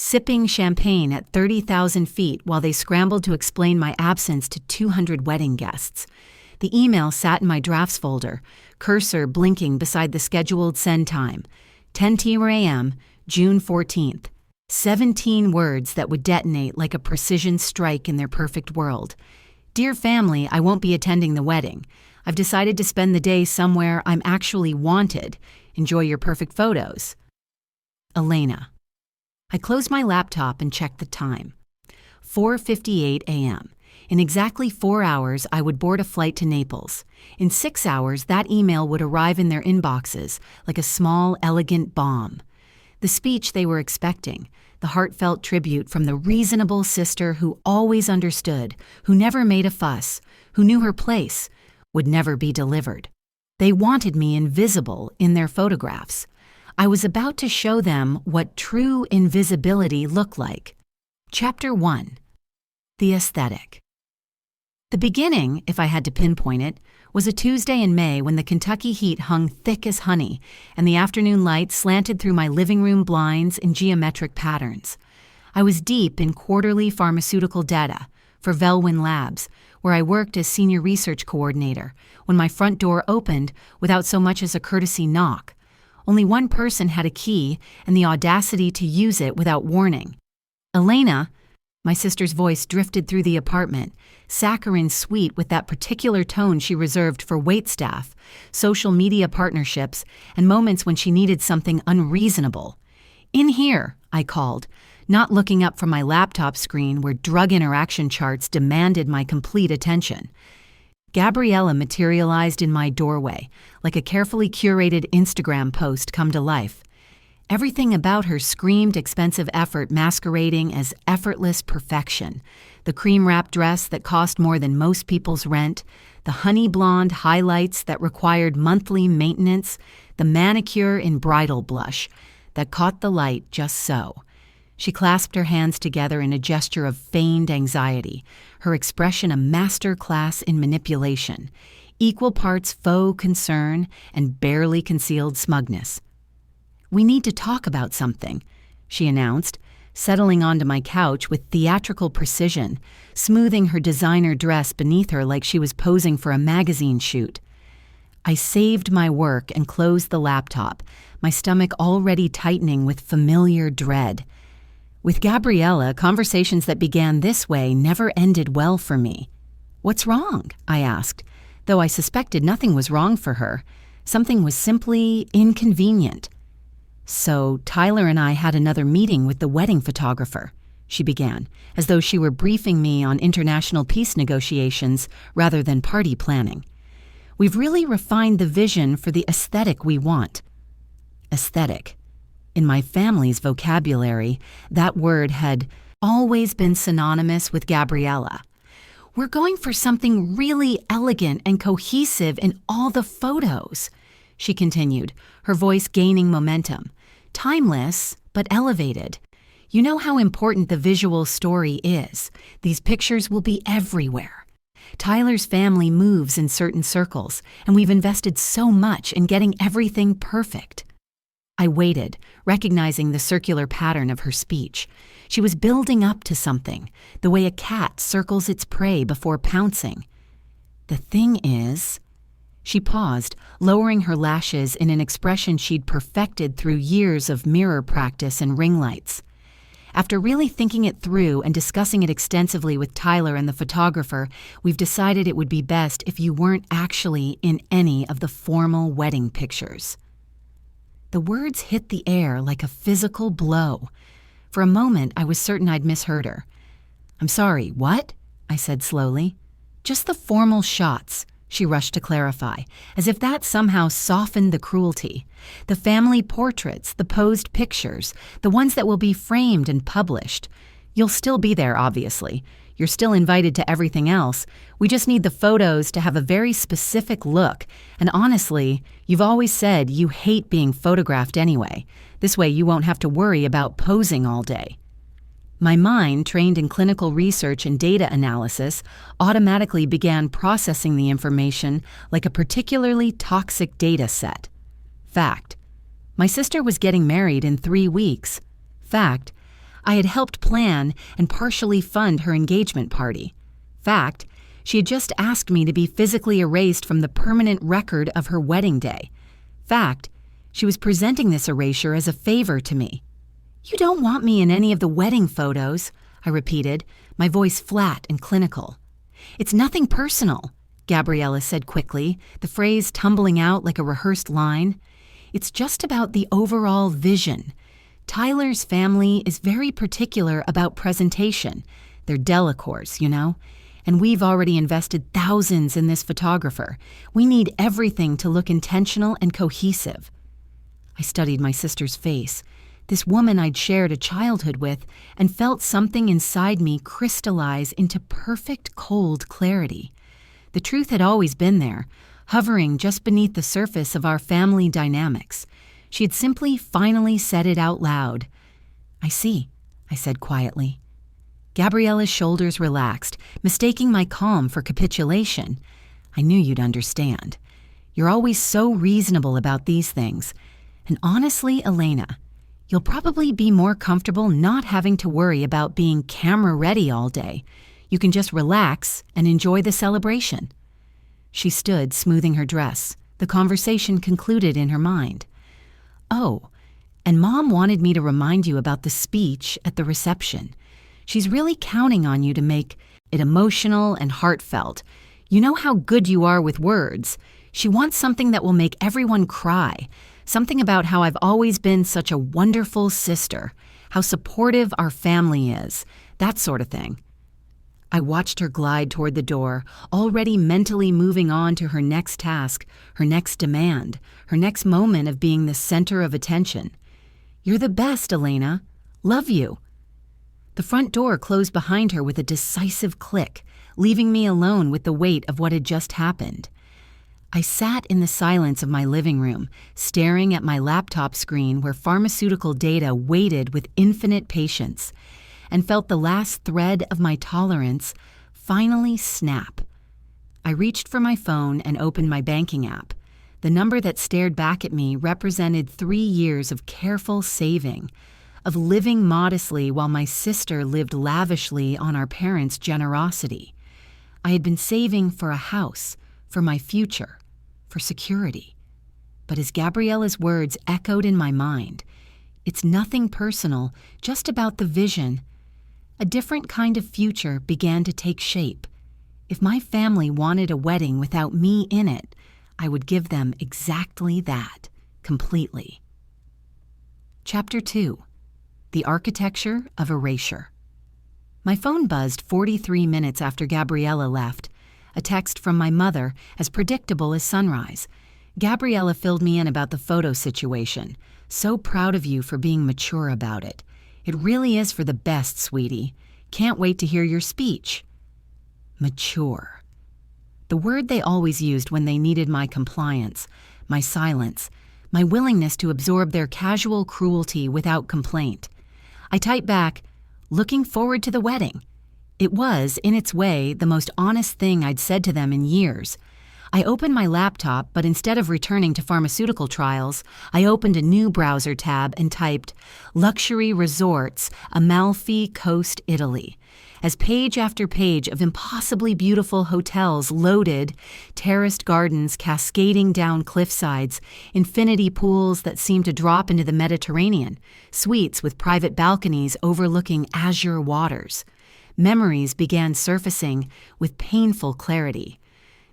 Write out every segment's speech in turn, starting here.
sipping champagne at 30,000 feet while they scrambled to explain my absence to 200 wedding guests. The email sat in my drafts folder, cursor blinking beside the scheduled send time. 10 a.m., June 14th. 17 words that would detonate like a precision strike in their perfect world. Dear family, I won't be attending the wedding. I've decided to spend the day somewhere I'm actually wanted. Enjoy your perfect photos. Elena. I closed my laptop and checked the time. 4:58 a.m. In exactly 4 hours, I would board a flight to Naples. In 6 hours, that email would arrive in their inboxes like a small, elegant bomb. The speech they were expecting, the heartfelt tribute from the reasonable sister who always understood, who never made a fuss, who knew her place, would never be delivered. They wanted me invisible in their photographs. I was about to show them what true invisibility looked like. Chapter 1. The Aesthetic. The beginning, if I had to pinpoint it, was a Tuesday in May when the Kentucky heat hung thick as honey and the afternoon light slanted through my living room blinds in geometric patterns. I was deep in quarterly pharmaceutical data for Velwyn Labs, where I worked as senior research coordinator, when my front door opened without so much as a courtesy knock. Only one person had a key and the audacity to use it without warning. Elena. My sister's voice drifted through the apartment, saccharine sweet with that particular tone she reserved for waitstaff, social media partnerships, and moments when she needed something unreasonable. In here, I called, not looking up from my laptop screen where drug interaction charts demanded my complete attention. Gabriella materialized in my doorway, like a carefully curated Instagram post come to life. Everything about her screamed expensive effort masquerading as effortless perfection. The cream-wrapped dress that cost more than most people's rent, the honey blonde highlights that required monthly maintenance, the manicure in bridal blush that caught the light just so. She clasped her hands together in a gesture of feigned anxiety, her expression a master class in manipulation, equal parts faux concern and barely concealed smugness. "We need to talk about something," she announced, settling onto my couch with theatrical precision, smoothing her designer dress beneath her like she was posing for a magazine shoot. I saved my work and closed the laptop, my stomach already tightening with familiar dread. With Gabriella, conversations that began this way never ended well for me. "What's wrong?" I asked, though I suspected nothing was wrong for her. Something was simply inconvenient. "So Tyler and I had another meeting with the wedding photographer," she began, as though she were briefing me on international peace negotiations rather than party planning. "We've really refined the vision for the aesthetic we want." Aesthetic. In my family's vocabulary, that word had always been synonymous with Gabriella. "We're going for something really elegant and cohesive in all the photos," she continued, her voice gaining momentum. "Timeless, but elevated. You know how important the visual story is. These pictures will be everywhere. Tyler's family moves in certain circles, and we've invested so much in getting everything perfect." I waited, recognizing the circular pattern of her speech. She was building up to something, the way a cat circles its prey before pouncing. "The thing is..." She paused, lowering her lashes in an expression she'd perfected through years of mirror practice and ring lights. "After really thinking it through and discussing it extensively with Tyler and the photographer, we've decided it would be best if you weren't actually in any of the formal wedding pictures." The words hit the air like a physical blow. For a moment, I was certain I'd misheard her. "I'm sorry, what?" I said slowly. "Just the formal shots," she rushed to clarify, as if that somehow softened the cruelty. "The family portraits, the posed pictures, the ones that will be framed and published. You'll still be there, obviously. You're still invited to everything else. We just need the photos to have a very specific look. And honestly, you've always said you hate being photographed anyway. This way you won't have to worry about posing all day." My mind, trained in clinical research and data analysis, automatically began processing the information like a particularly toxic data set. Fact. My sister was getting married in 3 weeks. Fact. I had helped plan and partially fund her engagement party. Fact, she had just asked me to be physically erased from the permanent record of her wedding day. Fact, she was presenting this erasure as a favor to me. "You don't want me in any of the wedding photos," I repeated, my voice flat and clinical. "It's nothing personal," Gabriella said quickly, the phrase tumbling out like a rehearsed line. "It's just about the overall vision. Tyler's family is very particular about presentation. They're Delacours, you know? And we've already invested thousands in this photographer. We need everything to look intentional and cohesive." I studied my sister's face, this woman I'd shared a childhood with, and felt something inside me crystallize into perfect cold clarity. The truth had always been there, hovering just beneath the surface of our family dynamics. She had simply finally said it out loud. "I see," I said quietly. Gabriella's shoulders relaxed, mistaking my calm for capitulation. "I knew you'd understand. You're always so reasonable about these things. And honestly, Elena, you'll probably be more comfortable not having to worry about being camera-ready all day. You can just relax and enjoy the celebration." She stood, smoothing her dress. The conversation concluded in her mind. "Oh, and Mom wanted me to remind you about the speech at the reception. She's really counting on you to make it emotional and heartfelt. You know how good you are with words. She wants something that will make everyone cry, something about how I've always been such a wonderful sister, how supportive our family is, that sort of thing." I watched her glide toward the door, already mentally moving on to her next task, her next demand, her next moment of being the center of attention. "You're the best, Elena. Love you." The front door closed behind her with a decisive click, leaving me alone with the weight of what had just happened. I sat in the silence of my living room, staring at my laptop screen where pharmaceutical data waited with infinite patience, and felt the last thread of my tolerance finally snap. I reached for my phone and opened my banking app. The number that stared back at me represented 3 years of careful saving, of living modestly while my sister lived lavishly on our parents' generosity. I had been saving for a house, for my future, for security. But as Gabriella's words echoed in my mind, "It's nothing personal, just about the vision," a different kind of future began to take shape. If my family wanted a wedding without me in it, I would give them exactly that, completely. Chapter 2. The Architecture of Erasure. My phone buzzed 43 minutes after Gabriella left. A text from my mother, as predictable as sunrise. Gabriella filled me in about the photo situation. "So proud of you for being mature about it. It really is for the best, sweetie. Can't wait to hear your speech." Mature. The word they always used when they needed my compliance, my silence, my willingness to absorb their casual cruelty without complaint. I typed back, "Looking forward to the wedding." It was, in its way, the most honest thing I'd said to them in years. I opened my laptop, but instead of returning to pharmaceutical trials, I opened a new browser tab and typed, "Luxury Resorts, Amalfi Coast, Italy." As page after page of impossibly beautiful hotels loaded, terraced gardens cascading down cliffsides, infinity pools that seemed to drop into the Mediterranean, suites with private balconies overlooking azure waters. Memories began surfacing with painful clarity.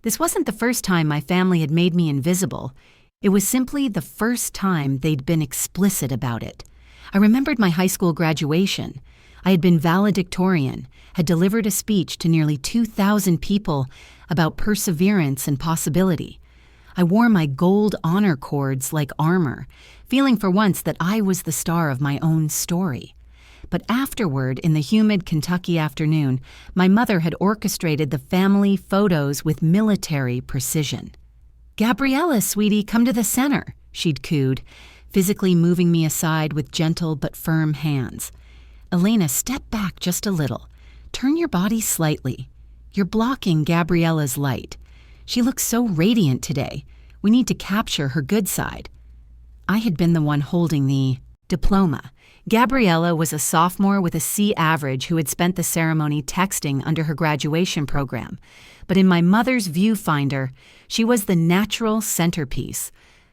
This wasn't the first time my family had made me invisible. It was simply the first time they'd been explicit about it. I remembered my high school graduation. I had been valedictorian, had delivered a speech to nearly 2,000 people about perseverance and possibility. I wore my gold honor cords like armor, feeling for once that I was the star of my own story. But afterward, in the humid Kentucky afternoon, my mother had orchestrated the family photos with military precision. "Gabriella, sweetie, come to the center," she'd cooed, physically moving me aside with gentle but firm hands. "Elena, step back just a little. Turn your body slightly. You're blocking Gabriella's light. She looks so radiant today. We need to capture her good side." I had been the one holding the Diploma. Gabriella was a sophomore with a C average who had spent the ceremony texting under her graduation program. But in my mother's viewfinder, she was the natural centerpiece.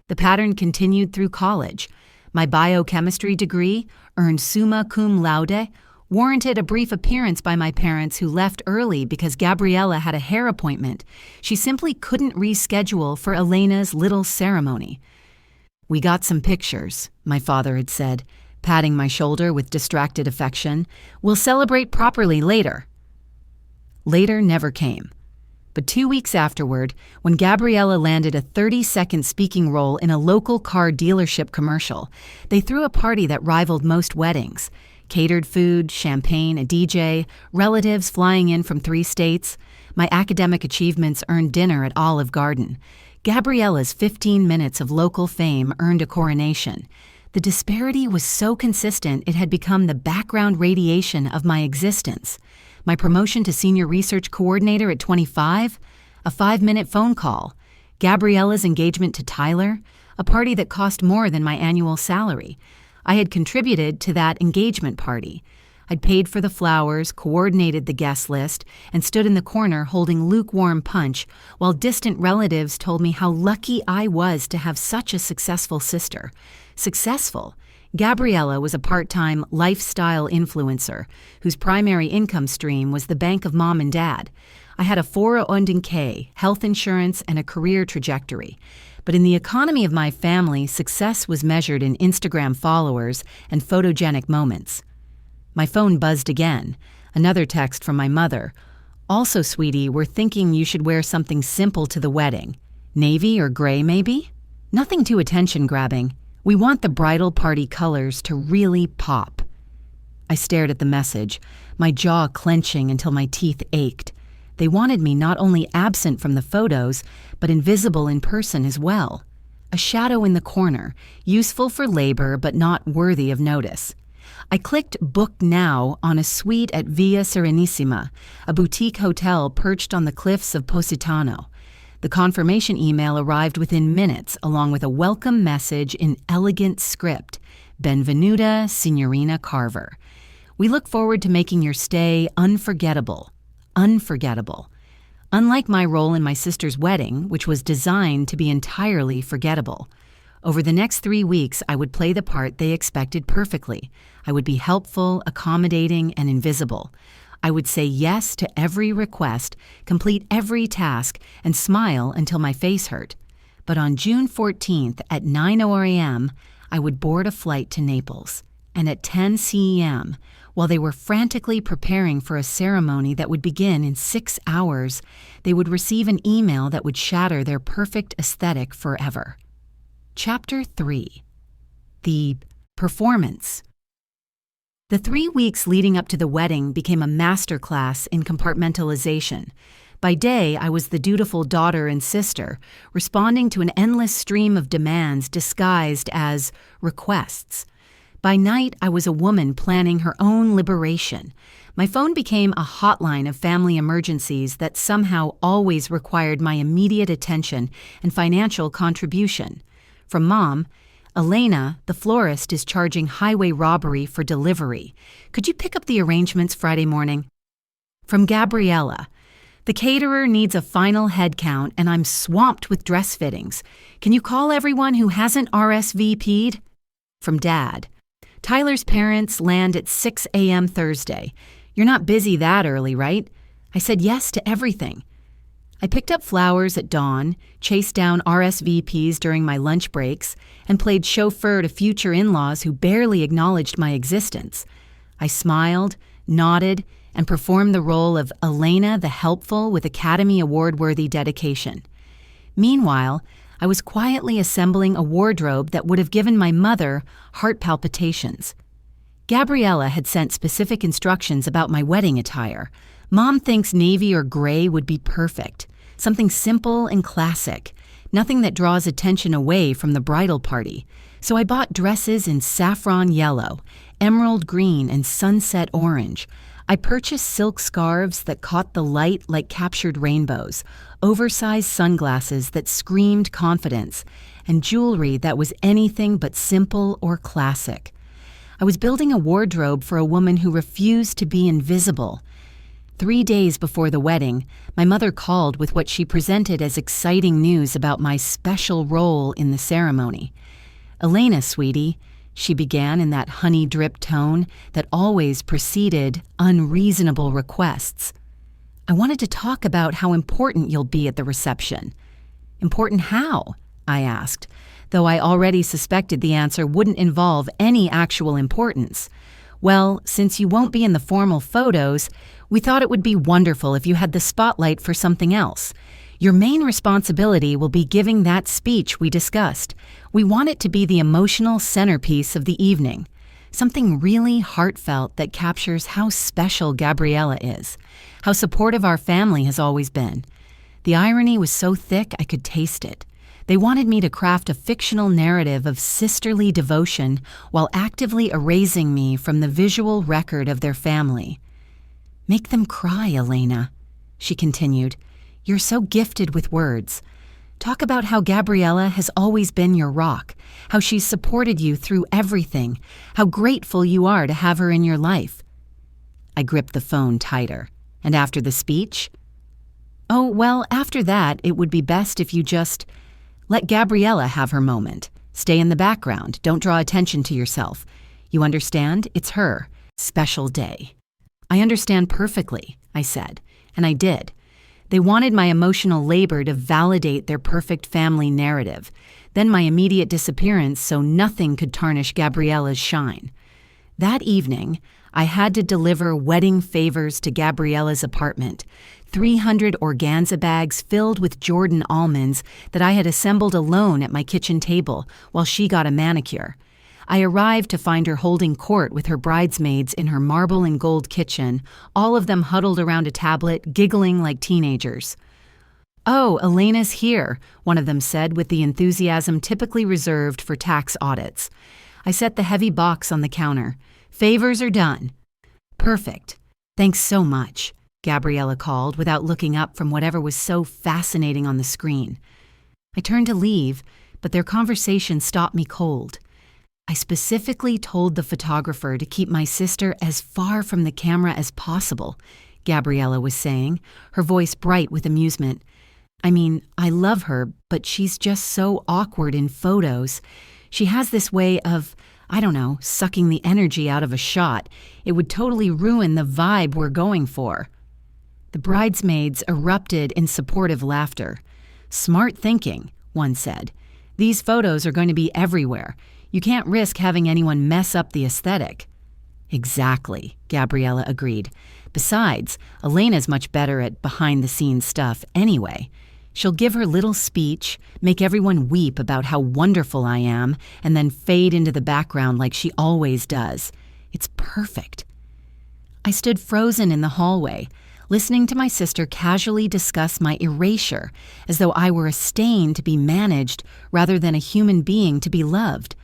The pattern continued through college. My biochemistry degree, earned summa cum laude, warranted a brief appearance by my parents who left early because Gabriella had a hair appointment. She simply couldn't reschedule for Elena's little ceremony. "We got some pictures," my father had said, patting my shoulder with distracted affection. "We'll celebrate properly later." Later never came. But 2 weeks afterward, when Gabriella landed a 30-second speaking role in a local car dealership commercial, they threw a party that rivaled most weddings. Catered food, champagne, a DJ, relatives flying in from 3 states. My academic achievements earned dinner at Olive Garden. Gabriella's 15 minutes of local fame earned a coronation. The disparity was so consistent it had become the background radiation of my existence. My promotion to senior research coordinator at 25, a 5-minute phone call. Gabriella's engagement to Tyler, a party that cost more than my annual salary. I had contributed to that engagement party. I'd paid for the flowers, coordinated the guest list, and stood in the corner holding lukewarm punch while distant relatives told me how lucky I was to have such a successful sister. Successful? Gabriella was a part-time lifestyle influencer whose primary income stream was the bank of mom and dad. I had a 401k, health insurance, and a career trajectory. But in the economy of my family, success was measured in Instagram followers and photogenic moments. My phone buzzed again. Another text from my mother. "Also, sweetie, we're thinking you should wear something simple to the wedding. Navy or gray, maybe? Nothing too attention-grabbing. We want the bridal party colors to really pop." I stared at the message, my jaw clenching until my teeth ached. They wanted me not only absent from the photos, but invisible in person as well. A shadow in the corner, useful for labor but not worthy of notice. I clicked Book Now on a suite at Via Serenissima, a boutique hotel perched on the cliffs of Positano. The confirmation email arrived within minutes, along with a welcome message in elegant script. "Benvenuta, Signorina Carver. We look forward to making your stay unforgettable." Unforgettable. Unlike my role in my sister's wedding, which was designed to be entirely forgettable. Over the next 3 weeks, I would play the part they expected perfectly. I would be helpful, accommodating, and invisible. I would say yes to every request, complete every task, and smile until my face hurt. But on June 14th at 9:00 a.m., I would board a flight to Naples. And at 10 c.m., while they were frantically preparing for a ceremony that would begin in 6 hours, they would receive an email that would shatter their perfect aesthetic forever. Chapter 3. The Performance. The 3 weeks leading up to the wedding became a masterclass in compartmentalization. By day, I was the dutiful daughter and sister, responding to an endless stream of demands disguised as requests. By night, I was a woman planning her own liberation. My phone became a hotline of family emergencies that somehow always required my immediate attention and financial contribution. From Mom, "Elena, the florist, is charging highway robbery for delivery. Could you pick up the arrangements Friday morning?" From Gabriella, "The caterer needs a final head count and I'm swamped with dress fittings. Can you call everyone who hasn't RSVP'd?" From Dad, "Tyler's parents land at 6 a.m. Thursday. You're not busy that early, right?" I said yes to everything. I picked up flowers at dawn, chased down RSVPs during my lunch breaks, and played chauffeur to future in-laws who barely acknowledged my existence. I smiled, nodded, and performed the role of Elena the helpful with Academy Award-worthy dedication. Meanwhile, I was quietly assembling a wardrobe that would have given my mother heart palpitations. Gabriella had sent specific instructions about my wedding attire. Mom thinks navy or gray would be perfect. Something simple and classic. Nothing that draws attention away from the bridal party. So I bought dresses in saffron yellow, emerald green, and sunset orange. I purchased silk scarves that caught the light like captured rainbows, oversized sunglasses that screamed confidence, and jewelry that was anything but simple or classic. I was building a wardrobe for a woman who refused to be invisible. 3 days before the wedding, my mother called with what she presented as exciting news about my special role in the ceremony. "Elena, sweetie," she began in that honey-drip tone that always preceded unreasonable requests. "I wanted to talk about how important you'll be at the reception." "Important how?" I asked, though I already suspected the answer wouldn't involve any actual importance. "Well, since you won't be in the formal photos, we thought it would be wonderful if you had the spotlight for something else. Your main responsibility will be giving that speech we discussed. We want it to be the emotional centerpiece of the evening. Something really heartfelt that captures how special Gabriella is, how supportive our family has always been." The irony was so thick I could taste it. They wanted me to craft a fictional narrative of sisterly devotion while actively erasing me from the visual record of their family. "Make them cry, Elena," she continued. "You're so gifted with words. Talk about how Gabriella has always been your rock, how she's supported you through everything, how grateful you are to have her in your life." I gripped the phone tighter. "And after the speech?" "Oh, well, after that, it would be best if you just let Gabriella have her moment. Stay in the background. Don't draw attention to yourself. You understand? It's her special day." "I understand perfectly," I said, and I did. They wanted my emotional labor to validate their perfect family narrative, then my immediate disappearance so nothing could tarnish Gabriella's shine. That evening, I had to deliver wedding favors to Gabriella's apartment, 300 organza bags filled with Jordan almonds that I had assembled alone at my kitchen table while she got a manicure. I arrived to find her holding court with her bridesmaids in her marble and gold kitchen, all of them huddled around a tablet, giggling like teenagers. "Oh, Elena's here," one of them said with the enthusiasm typically reserved for tax audits. I set the heavy box on the counter. "Favors are done." "Perfect. Thanks so much," Gabriella called without looking up from whatever was so fascinating on the screen. I turned to leave, but their conversation stopped me cold. "I specifically told the photographer to keep my sister as far from the camera as possible," Gabriella was saying, her voice bright with amusement. "I mean, I love her, but she's just so awkward in photos. She has this way of, I don't know, sucking the energy out of a shot. It would totally ruin the vibe we're going for." The bridesmaids erupted in supportive laughter. "Smart thinking," one said. "These photos are going to be everywhere. You can't risk having anyone mess up the aesthetic." "Exactly," Gabriella agreed. "Besides, Elena's much better at behind-the-scenes stuff anyway. She'll give her little speech, make everyone weep about how wonderful I am, and then fade into the background like she always does. It's perfect." I stood frozen in the hallway, listening to my sister casually discuss my erasure, as though I were a stain to be managed rather than a human being to be loved.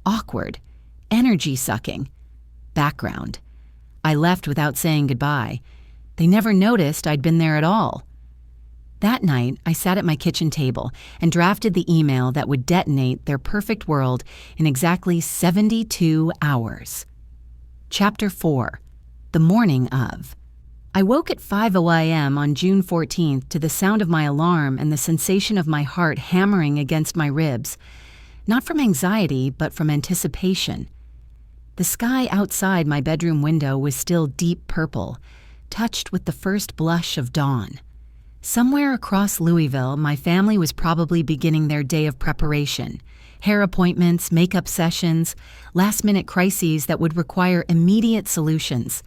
Awkward. Energy-sucking. Background. I left without saying goodbye. They never noticed I'd been there at all. That night, I sat at my kitchen table and drafted the email that would detonate their perfect world in exactly 72 hours. Chapter 4. The Morning of. I woke at 5:00 a.m. on June 14th to the sound of my alarm and the sensation of my heart hammering against my ribs. Not from anxiety, but from anticipation. The sky outside my bedroom window was still deep purple, touched with the first blush of dawn. Somewhere across Louisville, my family was probably beginning their day of preparation. Hair appointments, makeup sessions, last-minute crises that would require immediate solutions.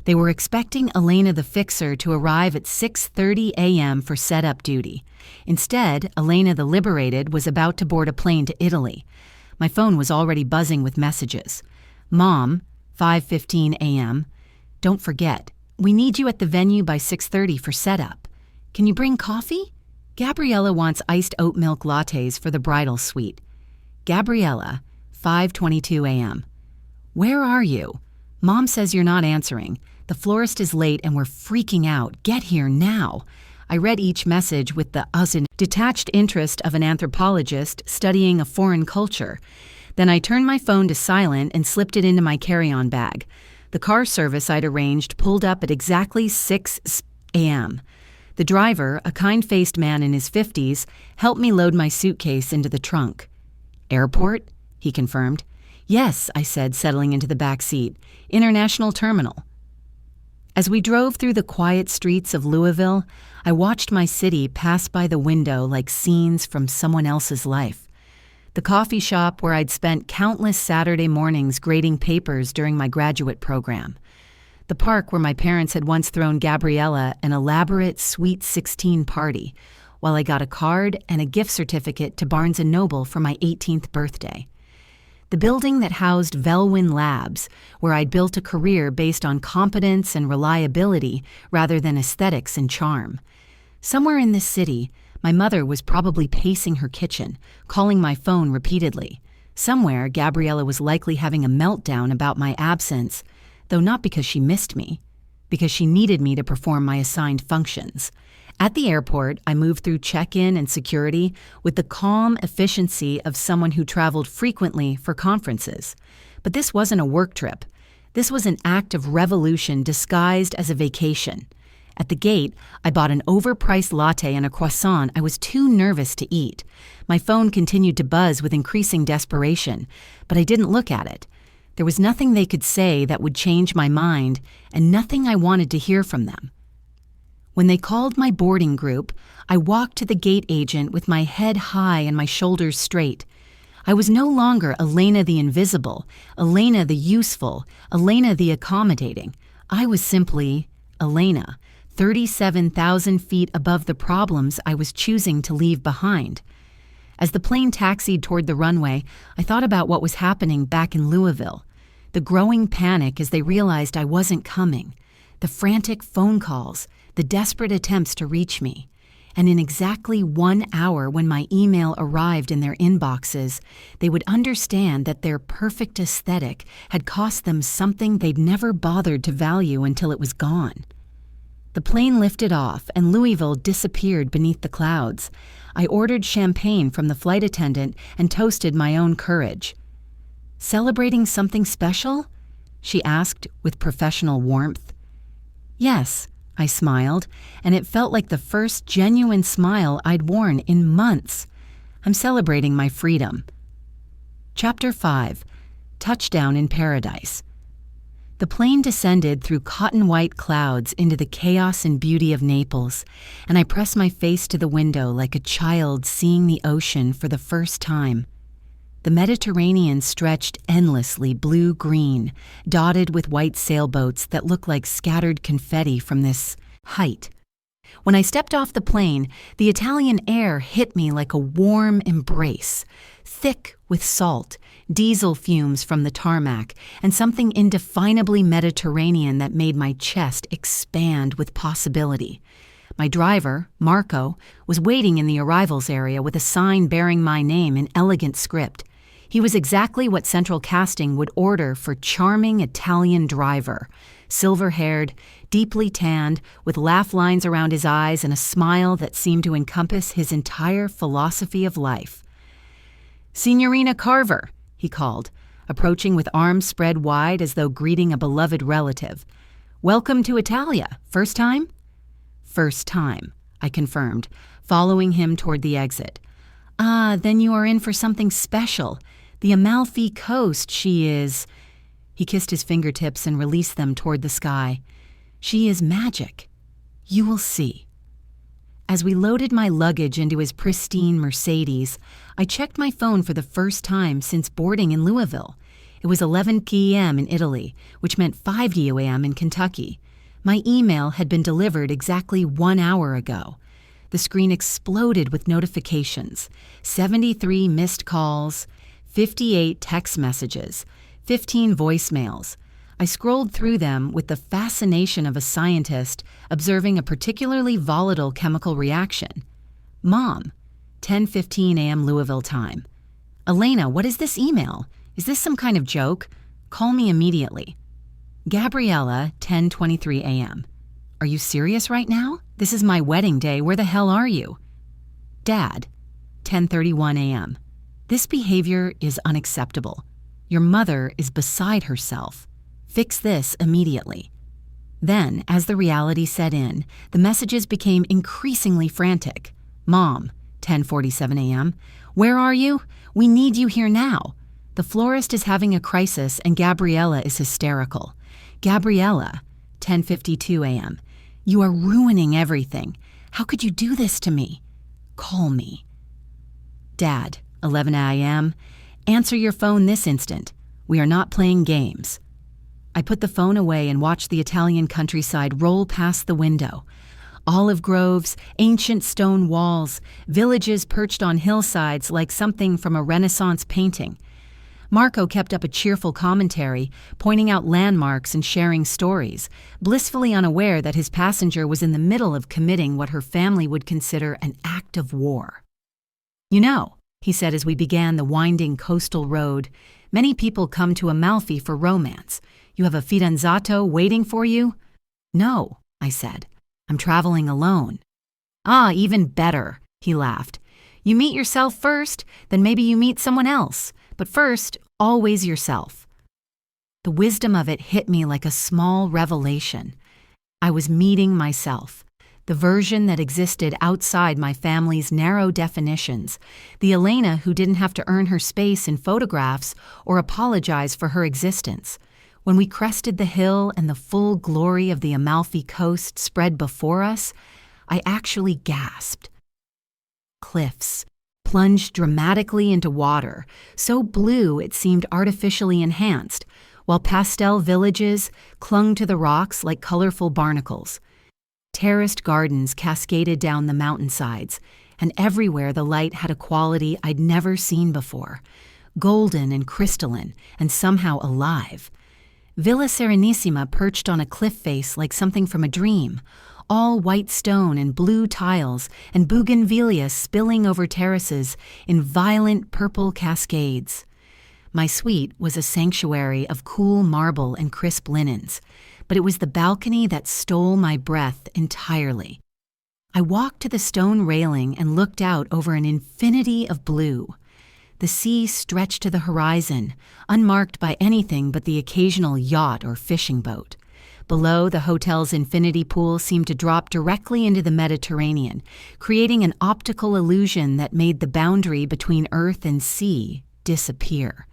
They were expecting Elena the fixer to arrive at 6:30 a.m. for setup duty. Instead, Elena the liberated was about to board a plane to Italy. My phone was already buzzing with messages. "Mom, 5:15 a.m. Don't forget, we need you at the venue by 6:30 for setup. Can you bring coffee? Gabriella wants iced oat milk lattes for the bridal suite." Gabriella, 5:22 a.m. "Where are you? Mom says you're not answering. The florist is late and we're freaking out. Get here now." I read each message with the detached interest of an anthropologist studying a foreign culture. Then I turned my phone to silent and slipped it into my carry-on bag. The car service I'd arranged pulled up at exactly 6 a.m. The driver, a kind-faced man in his 50s, helped me load my suitcase into the trunk. "Airport?" he confirmed. "Yes," I said, settling into the back seat. "International terminal." As we drove through the quiet streets of Louisville, I watched my city pass by the window like scenes from someone else's life. The coffee shop where I'd spent countless Saturday mornings grading papers during my graduate program. The park where my parents had once thrown Gabriella an elaborate Sweet 16 party, while I got a card and a gift certificate to Barnes & Noble for my 18th birthday. The building that housed Velwyn Labs, where I'd built a career based on competence and reliability rather than aesthetics and charm. Somewhere in this city, my mother was probably pacing her kitchen, calling my phone repeatedly. Somewhere, Gabriella was likely having a meltdown about my absence, though not because she missed me, because she needed me to perform my assigned functions. At the airport, I moved through check-in and security with the calm efficiency of someone who traveled frequently for conferences. But this wasn't a work trip. This was an act of revolution disguised as a vacation. At the gate, I bought an overpriced latte and a croissant I was too nervous to eat. My phone continued to buzz with increasing desperation, but I didn't look at it. There was nothing they could say that would change my mind, and nothing I wanted to hear from them. When they called my boarding group, I walked to the gate agent with my head high and my shoulders straight. I was no longer Elena the invisible, Elena the useful, Elena the accommodating. I was simply Elena, 37,000 feet above the problems I was choosing to leave behind. As the plane taxied toward the runway, I thought about what was happening back in Louisville. The growing panic as they realized I wasn't coming. The frantic phone calls, the desperate attempts to reach me. And in exactly 1 hour when my email arrived in their inboxes, they would understand that their perfect aesthetic had cost them something they'd never bothered to value until it was gone. The plane lifted off and Louisville disappeared beneath the clouds. I ordered champagne from the flight attendant and toasted my own courage. "Celebrating something special?" she asked with professional warmth. "Yes," I smiled, and it felt like the first genuine smile I'd worn in months. "I'm celebrating my freedom." Chapter 5. Touchdown in Paradise. The plane descended through cotton-white clouds into the chaos and beauty of Naples, and I pressed my face to the window like a child seeing the ocean for the first time. The Mediterranean stretched endlessly blue-green, dotted with white sailboats that looked like scattered confetti from this height. When I stepped off the plane, the Italian air hit me like a warm embrace, thick with salt, diesel fumes from the tarmac, and something indefinably Mediterranean that made my chest expand with possibility. My driver, Marco, was waiting in the arrivals area with a sign bearing my name in elegant script. He was exactly what central casting would order for charming Italian driver. Silver-haired, deeply tanned, with laugh lines around his eyes and a smile that seemed to encompass his entire philosophy of life. "Signorina Carver," he called, approaching with arms spread wide as though greeting a beloved relative. "Welcome to Italia. First time?" "First time," I confirmed, following him toward the exit. "Ah, then you are in for something special. The Amalfi Coast, she is—" He kissed his fingertips and released them toward the sky. "She is magic. You will see." As we loaded my luggage into his pristine Mercedes, I checked my phone for the first time since boarding in Louisville. It was 11 p.m. in Italy, which meant 5 a.m. in Kentucky. My email had been delivered exactly 1 hour ago. The screen exploded with notifications, 73 missed calls, 58 text messages, 15 voicemails. I scrolled through them with the fascination of a scientist observing a particularly volatile chemical reaction. Mom, 10:15 a.m. Louisville time. Elena, what is this email? Is this some kind of joke? Call me immediately. Gabriella, 10:23 a.m. Are you serious right now? This is my wedding day. Where the hell are you? Dad, 10:31 a.m. This behavior is unacceptable. Your mother is beside herself. Fix this immediately." Then, as the reality set in, the messages became increasingly frantic. "Mom, 10:47 a.m. Where are you? We need you here now. The florist is having a crisis and Gabriella is hysterical. Gabriella, 10:52 a.m. You are ruining everything. How could you do this to me? Call me." "Dad, 11 a.m. Answer your phone this instant. We are not playing games." I put the phone away and watched the Italian countryside roll past the window. Olive groves, ancient stone walls, villages perched on hillsides like something from a Renaissance painting. Marco kept up a cheerful commentary, pointing out landmarks and sharing stories, blissfully unaware that his passenger was in the middle of committing what her family would consider an act of war. "You know," he said as we began the winding coastal road, "many people come to Amalfi for romance. You have a fidanzato waiting for you?" "No," I said. "I'm traveling alone." "Ah, even better," he laughed. "You meet yourself first, then maybe you meet someone else. But first, always yourself." The wisdom of it hit me like a small revelation. I was meeting myself, the version that existed outside my family's narrow definitions, the Elena who didn't have to earn her space in photographs or apologize for her existence. When we crested the hill and the full glory of the Amalfi coast spread before us, I actually gasped. Cliffs plunged dramatically into water, so blue it seemed artificially enhanced, while pastel villages clung to the rocks like colorful barnacles. Terraced gardens cascaded down the mountainsides, and everywhere the light had a quality I'd never seen before, golden and crystalline and somehow alive. Villa Serenissima perched on a cliff face like something from a dream, all white stone and blue tiles and bougainvillea spilling over terraces in violent purple cascades. My suite was a sanctuary of cool marble and crisp linens, but it was the balcony that stole my breath entirely. I walked to the stone railing and looked out over an infinity of blue. The sea stretched to the horizon, unmarked by anything but the occasional yacht or fishing boat. Below, the hotel's infinity pool seemed to drop directly into the Mediterranean, creating an optical illusion that made the boundary between earth and sea disappear.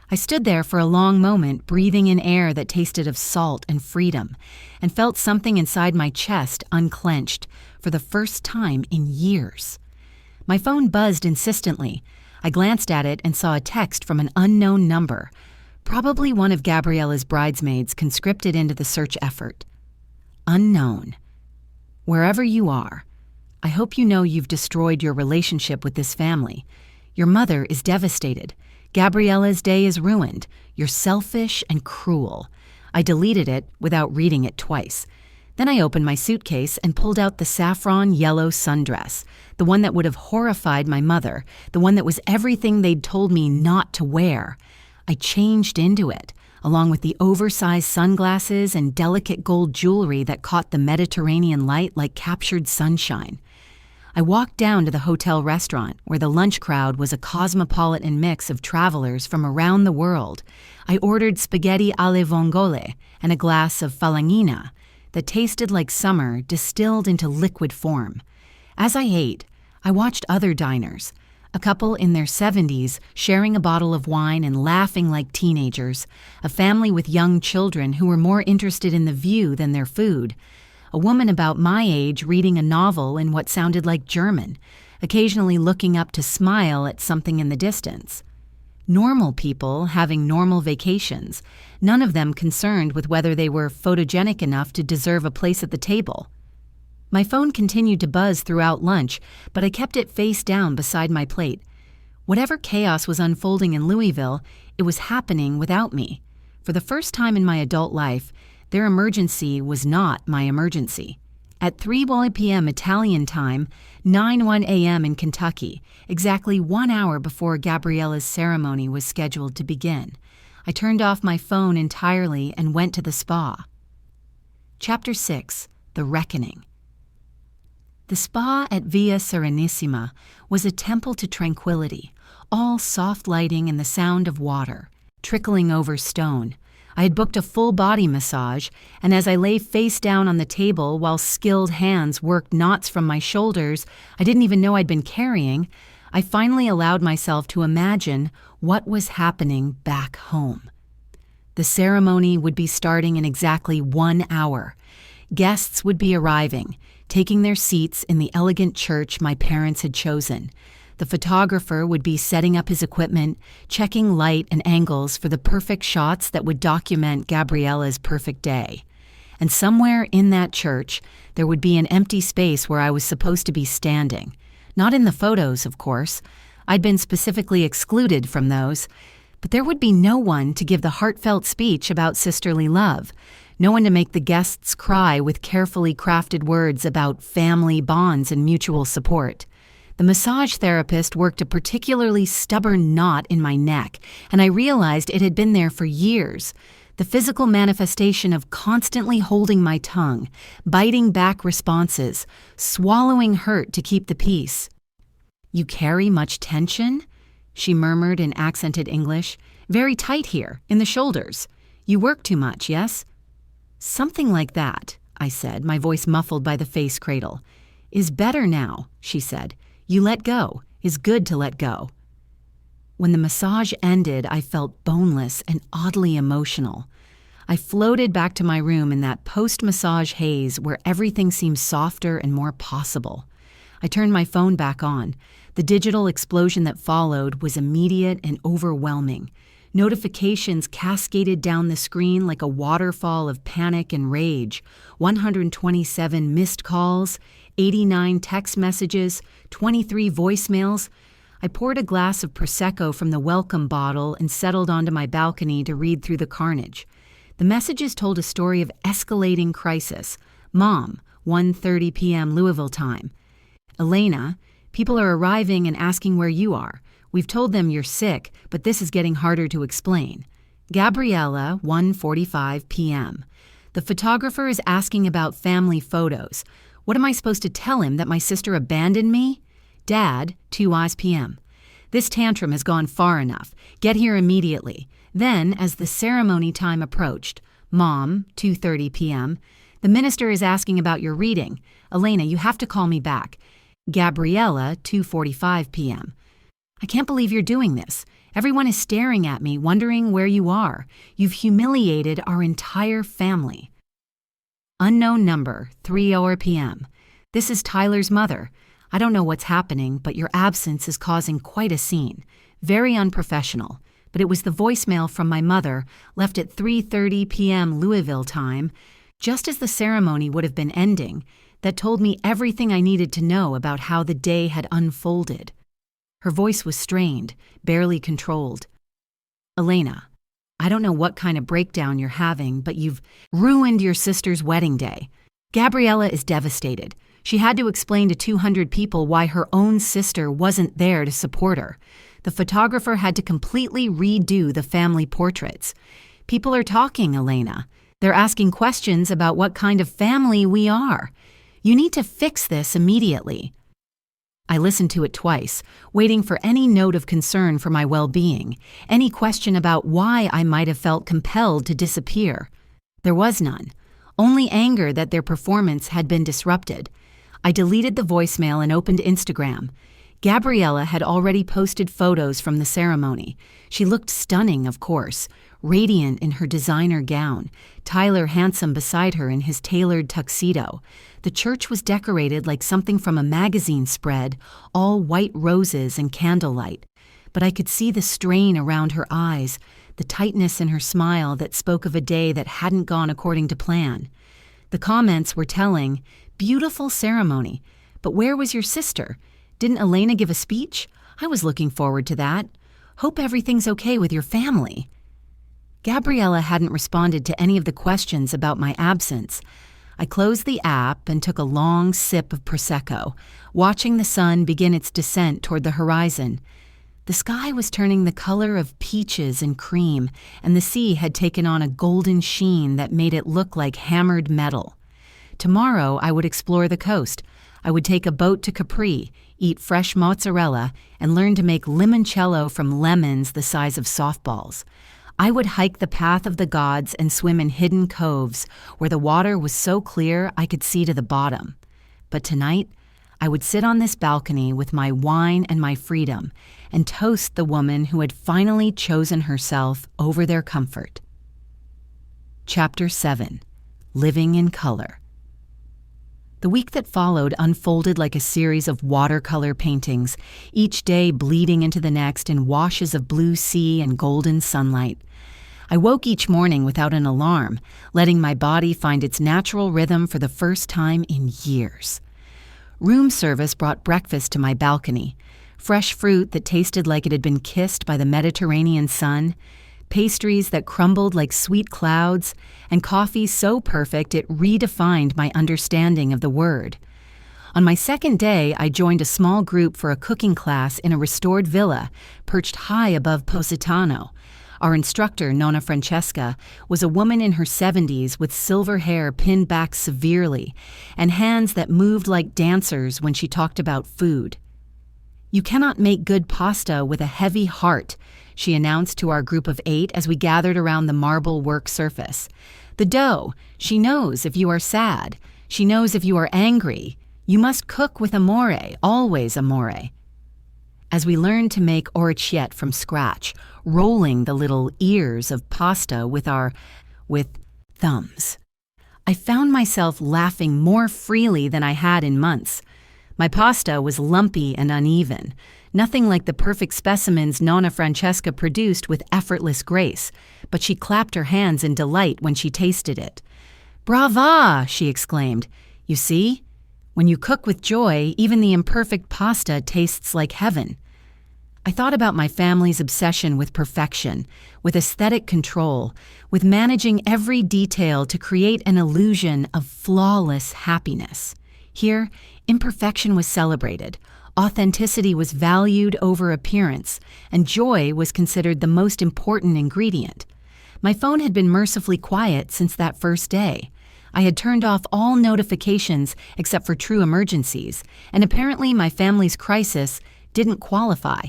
I stood there for a long moment, breathing in air that tasted of salt and freedom, and felt something inside my chest unclenched for the first time in years. My phone buzzed insistently. I glanced at it and saw a text from an unknown number, probably one of Gabriella's bridesmaids conscripted into the search effort. Unknown. Wherever you are, I hope you know you've destroyed your relationship with this family. Your mother is devastated. Gabriella's day is ruined. You're selfish and cruel. I deleted it without reading it twice. Then I opened my suitcase and pulled out the saffron yellow sundress, the one that would have horrified my mother, the one that was everything they'd told me not to wear. I changed into it, along with the oversized sunglasses and delicate gold jewelry that caught the Mediterranean light like captured sunshine. I walked down to the hotel restaurant, where the lunch crowd was a cosmopolitan mix of travelers from around the world. I ordered spaghetti alle vongole and a glass of falanghina that tasted like summer distilled into liquid form. As I ate, I watched other diners, a couple in their 70s sharing a bottle of wine and laughing like teenagers, a family with young children who were more interested in the view than their food, a woman about my age reading a novel in what sounded like German, occasionally looking up to smile at something in the distance. Normal people having normal vacations, none of them concerned with whether they were photogenic enough to deserve a place at the table. My phone continued to buzz throughout lunch, but I kept it face down beside my plate. Whatever chaos was unfolding in Louisville, it was happening without me. For the first time in my adult life, their emergency was not my emergency. At 3 p.m. Italian time, 9:01 a.m. in Kentucky, exactly 1 hour before Gabriella's ceremony was scheduled to begin, I turned off my phone entirely and went to the spa. Chapter 6: The Reckoning. The spa at Via Serenissima was a temple to tranquility, all soft lighting and the sound of water, trickling over stone. I had booked a full-body massage, and as I lay face down on the table while skilled hands worked knots from my shoulders I didn't even know I'd been carrying, I finally allowed myself to imagine what was happening back home. The ceremony would be starting in exactly 1 hour. Guests would be arriving, taking their seats in the elegant church my parents had chosen. The photographer would be setting up his equipment, checking light and angles for the perfect shots that would document Gabriella's perfect day. And somewhere in that church, there would be an empty space where I was supposed to be standing. Not in the photos, of course. I'd been specifically excluded from those. But there would be no one to give the heartfelt speech about sisterly love. No one to make the guests cry with carefully crafted words about family bonds and mutual support. The massage therapist worked a particularly stubborn knot in my neck, and I realized it had been there for years. The physical manifestation of constantly holding my tongue, biting back responses, swallowing hurt to keep the peace. "You carry much tension?" she murmured in accented English. "Very tight here, in the shoulders. You work too much, yes?" "Something like that," I said, my voice muffled by the face cradle. "Is better now," she said. "You let go. Is good to let go." When the massage ended, I felt boneless and oddly emotional. I floated back to my room in that post-massage haze where everything seemed softer and more possible. I turned my phone back on. The digital explosion that followed was immediate and overwhelming. Notifications cascaded down the screen like a waterfall of panic and rage. 127 missed calls, 89 text messages, 23 voicemails. I poured a glass of Prosecco from the welcome bottle and settled onto my balcony to read through the carnage. The messages told a story of escalating crisis. Mom, 1:30 p.m. Louisville time. Elena, people are arriving and asking where you are. We've told them you're sick, but this is getting harder to explain. Gabriella, 1:45 p.m. The photographer is asking about family photos. What am I supposed to tell him, that my sister abandoned me? Dad, 2 p.m. This tantrum has gone far enough. Get here immediately. Then, as the ceremony time approached, Mom, 2:30 p.m. The minister is asking about your reading. Elena, you have to call me back. Gabriella, 2:45 p.m. I can't believe you're doing this. Everyone is staring at me, wondering where you are. You've humiliated our entire family. Unknown number, 3:00 p.m. This is Tyler's mother. I don't know what's happening, but your absence is causing quite a scene. Very unprofessional. But it was the voicemail from my mother, left at 3:30 p.m. Louisville time, just as the ceremony would have been ending, that told me everything I needed to know about how the day had unfolded. Her voice was strained, barely controlled. Elena, I don't know what kind of breakdown you're having, but you've ruined your sister's wedding day. Gabriella is devastated. She had to explain to 200 people why her own sister wasn't there to support her. The photographer had to completely redo the family portraits. People are talking, Elena. They're asking questions about what kind of family we are. You need to fix this immediately. I listened to it twice, waiting for any note of concern for my well-being, any question about why I might have felt compelled to disappear. There was none, only anger that their performance had been disrupted. I deleted the voicemail and opened Instagram. Gabriella had already posted photos from the ceremony. She looked stunning, of course, radiant in her designer gown, Tyler handsome beside her in his tailored tuxedo. The church was decorated like something from a magazine spread, all white roses and candlelight. But I could see the strain around her eyes, the tightness in her smile that spoke of a day that hadn't gone according to plan. The comments were telling, beautiful ceremony, but where was your sister? Didn't Elena give a speech? I was looking forward to that. Hope everything's okay with your family. Gabriella hadn't responded to any of the questions about my absence. I closed the app and took a long sip of Prosecco, watching the sun begin its descent toward the horizon. The sky was turning the color of peaches and cream, and the sea had taken on a golden sheen that made it look like hammered metal. Tomorrow I would explore the coast. I would take a boat to Capri, eat fresh mozzarella, and learn to make limoncello from lemons the size of softballs. I would hike the path of the gods and swim in hidden coves where the water was so clear I could see to the bottom. But tonight, I would sit on this balcony with my wine and my freedom and toast the woman who had finally chosen herself over their comfort. Chapter 7. Living in Color. The week that followed unfolded like a series of watercolor paintings, each day bleeding into the next in washes of blue sea and golden sunlight. I woke each morning without an alarm, letting my body find its natural rhythm for the first time in years. Room service brought breakfast to my balcony, fresh fruit that tasted like it had been kissed by the Mediterranean sun, pastries that crumbled like sweet clouds, and coffee so perfect it redefined my understanding of the word. On my second day, I joined a small group for a cooking class in a restored villa perched high above Positano. Our instructor, Nonna Francesca, was a woman in her 70s with silver hair pinned back severely and hands that moved like dancers when she talked about food. "You cannot make good pasta with a heavy heart," she announced to our group of 8 as we gathered around the marble work surface. "The dough, she knows if you are sad. She knows if you are angry. You must cook with amore, always amore." As we learned to make orecchiette from scratch, rolling the little ears of pasta with thumbs, I found myself laughing more freely than I had in months. My pasta was lumpy and uneven, nothing like the perfect specimens Nonna Francesca produced with effortless grace, but she clapped her hands in delight when she tasted it. "Brava!" she exclaimed. "You see? When you cook with joy, even the imperfect pasta tastes like heaven." I thought about my family's obsession with perfection, with aesthetic control, with managing every detail to create an illusion of flawless happiness. Here, imperfection was celebrated, authenticity was valued over appearance, and joy was considered the most important ingredient. My phone had been mercifully quiet since that first day. I had turned off all notifications except for true emergencies, and apparently my family's crisis didn't qualify.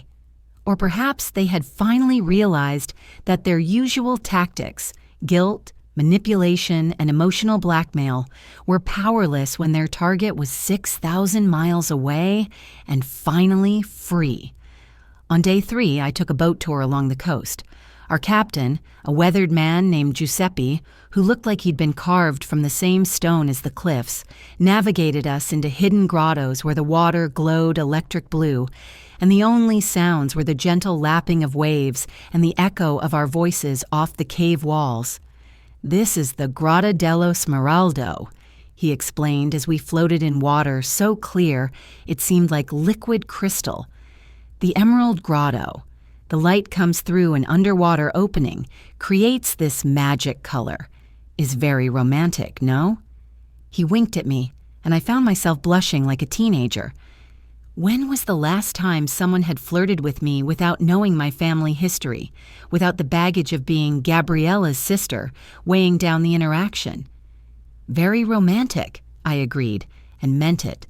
Or perhaps they had finally realized that their usual tactics, guilt, manipulation, and emotional blackmail, were powerless when their target was 6,000 miles away and finally free. On day 3, I took a boat tour along the coast. Our captain, a weathered man named Giuseppe, who looked like he'd been carved from the same stone as the cliffs, navigated us into hidden grottos where the water glowed electric blue, and the only sounds were the gentle lapping of waves and the echo of our voices off the cave walls. "This is the Grotta dello Smeraldo," he explained as we floated in water so clear it seemed like liquid crystal. "The Emerald Grotto. The light comes through an underwater opening, creates this magic color. Is very romantic, no?" He winked at me, and I found myself blushing like a teenager. When was the last time someone had flirted with me without knowing my family history, without the baggage of being Gabriella's sister weighing down the interaction? "Very romantic," I agreed, and meant it.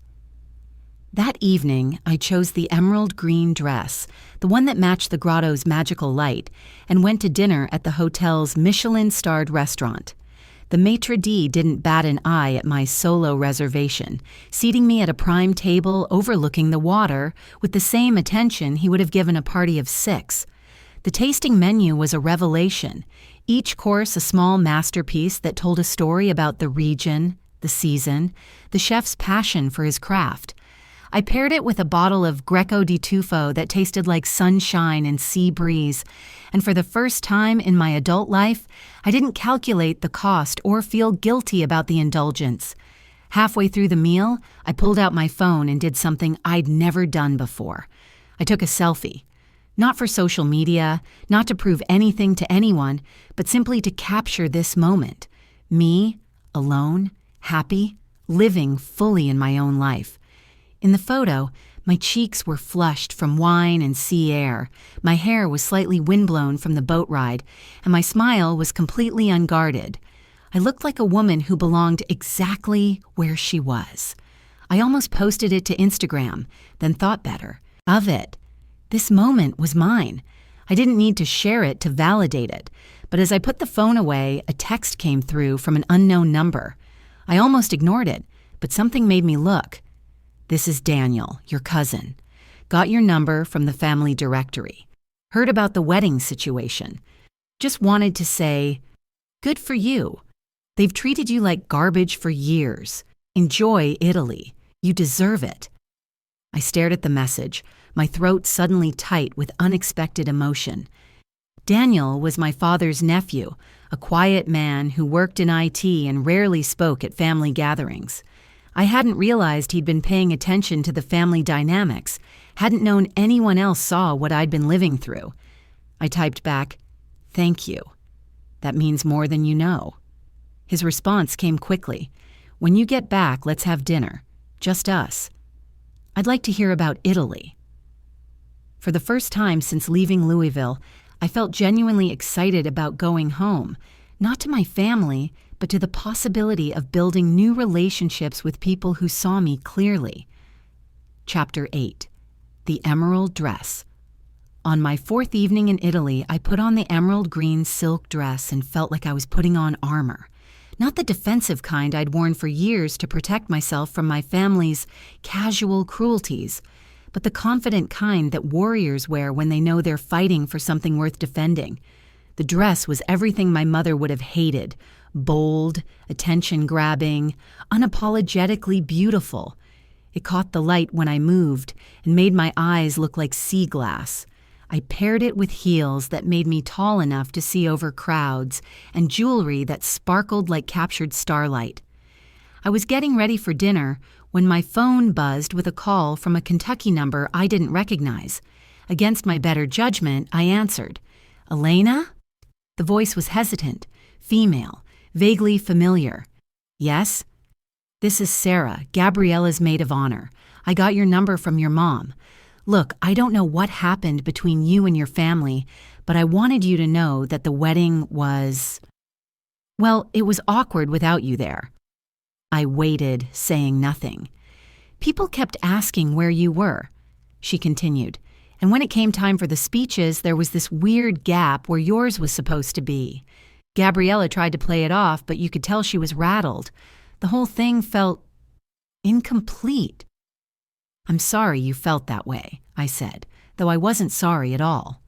That evening, I chose the emerald green dress, the one that matched the grotto's magical light, and went to dinner at the hotel's Michelin-starred restaurant. The maitre d' didn't bat an eye at my solo reservation, seating me at a prime table overlooking the water with the same attention he would have given a party of 6. The tasting menu was a revelation, each course a small masterpiece that told a story about the region, the season, the chef's passion for his craft. I paired it with a bottle of Greco di Tufo that tasted like sunshine and sea breeze, and for the first time in my adult life, I didn't calculate the cost or feel guilty about the indulgence. Halfway through the meal, I pulled out my phone and did something I'd never done before. I took a selfie. Not for social media, not to prove anything to anyone, but simply to capture this moment. Me, alone, happy, living fully in my own life. In the photo, my cheeks were flushed from wine and sea air, my hair was slightly windblown from the boat ride, and my smile was completely unguarded. I looked like a woman who belonged exactly where she was. I almost posted it to Instagram, then thought better of it. This moment was mine. I didn't need to share it to validate it, but as I put the phone away, a text came through from an unknown number. I almost ignored it, but something made me look. "This is Daniel, your cousin. Got your number from the family directory. Heard about the wedding situation. Just wanted to say, good for you. They've treated you like garbage for years. Enjoy Italy. You deserve it." I stared at the message, my throat suddenly tight with unexpected emotion. Daniel was my father's nephew, a quiet man who worked in IT and rarely spoke at family gatherings. I hadn't realized he'd been paying attention to the family dynamics, hadn't known anyone else saw what I'd been living through. I typed back, "Thank you. That means more than you know." His response came quickly. "When you get back, let's have dinner. Just us. I'd like to hear about Italy." For the first time since leaving Louisville, I felt genuinely excited about going home, not to my family, but to the possibility of building new relationships with people who saw me clearly. Chapter 8. The Emerald Dress. On my 4th evening in Italy, I put on the emerald green silk dress and felt like I was putting on armor. Not the defensive kind I'd worn for years to protect myself from my family's casual cruelties, but the confident kind that warriors wear when they know they're fighting for something worth defending. The dress was everything my mother would have hated: bold, attention-grabbing, unapologetically beautiful. It caught the light when I moved and made my eyes look like sea glass. I paired it with heels that made me tall enough to see over crowds and jewelry that sparkled like captured starlight. I was getting ready for dinner when my phone buzzed with a call from a Kentucky number I didn't recognize. Against my better judgment, I answered. "Elena?" The voice was hesitant, female, vaguely familiar. "Yes?" "This is Sarah, Gabriella's maid of honor. I got your number from your mom. Look, I don't know what happened between you and your family, but I wanted you to know that the wedding was... well, it was awkward without you there." I waited, saying nothing. "People kept asking where you were," she continued, "and when it came time for the speeches, there was this weird gap where yours was supposed to be. Gabriella tried to play it off, but you could tell she was rattled. The whole thing felt incomplete." "I'm sorry you felt that way," I said, though I wasn't sorry at all.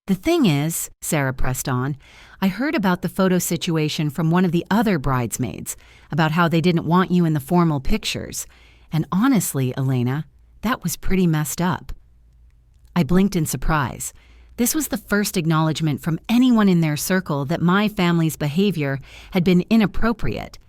"The thing is," Sarah pressed on, "I heard about the photo situation from one of the other bridesmaids, about how they didn't want you in the formal pictures. And honestly, Elena, that was pretty messed up." I blinked in surprise. This was the first acknowledgement from anyone in their circle that my family's behavior had been inappropriate.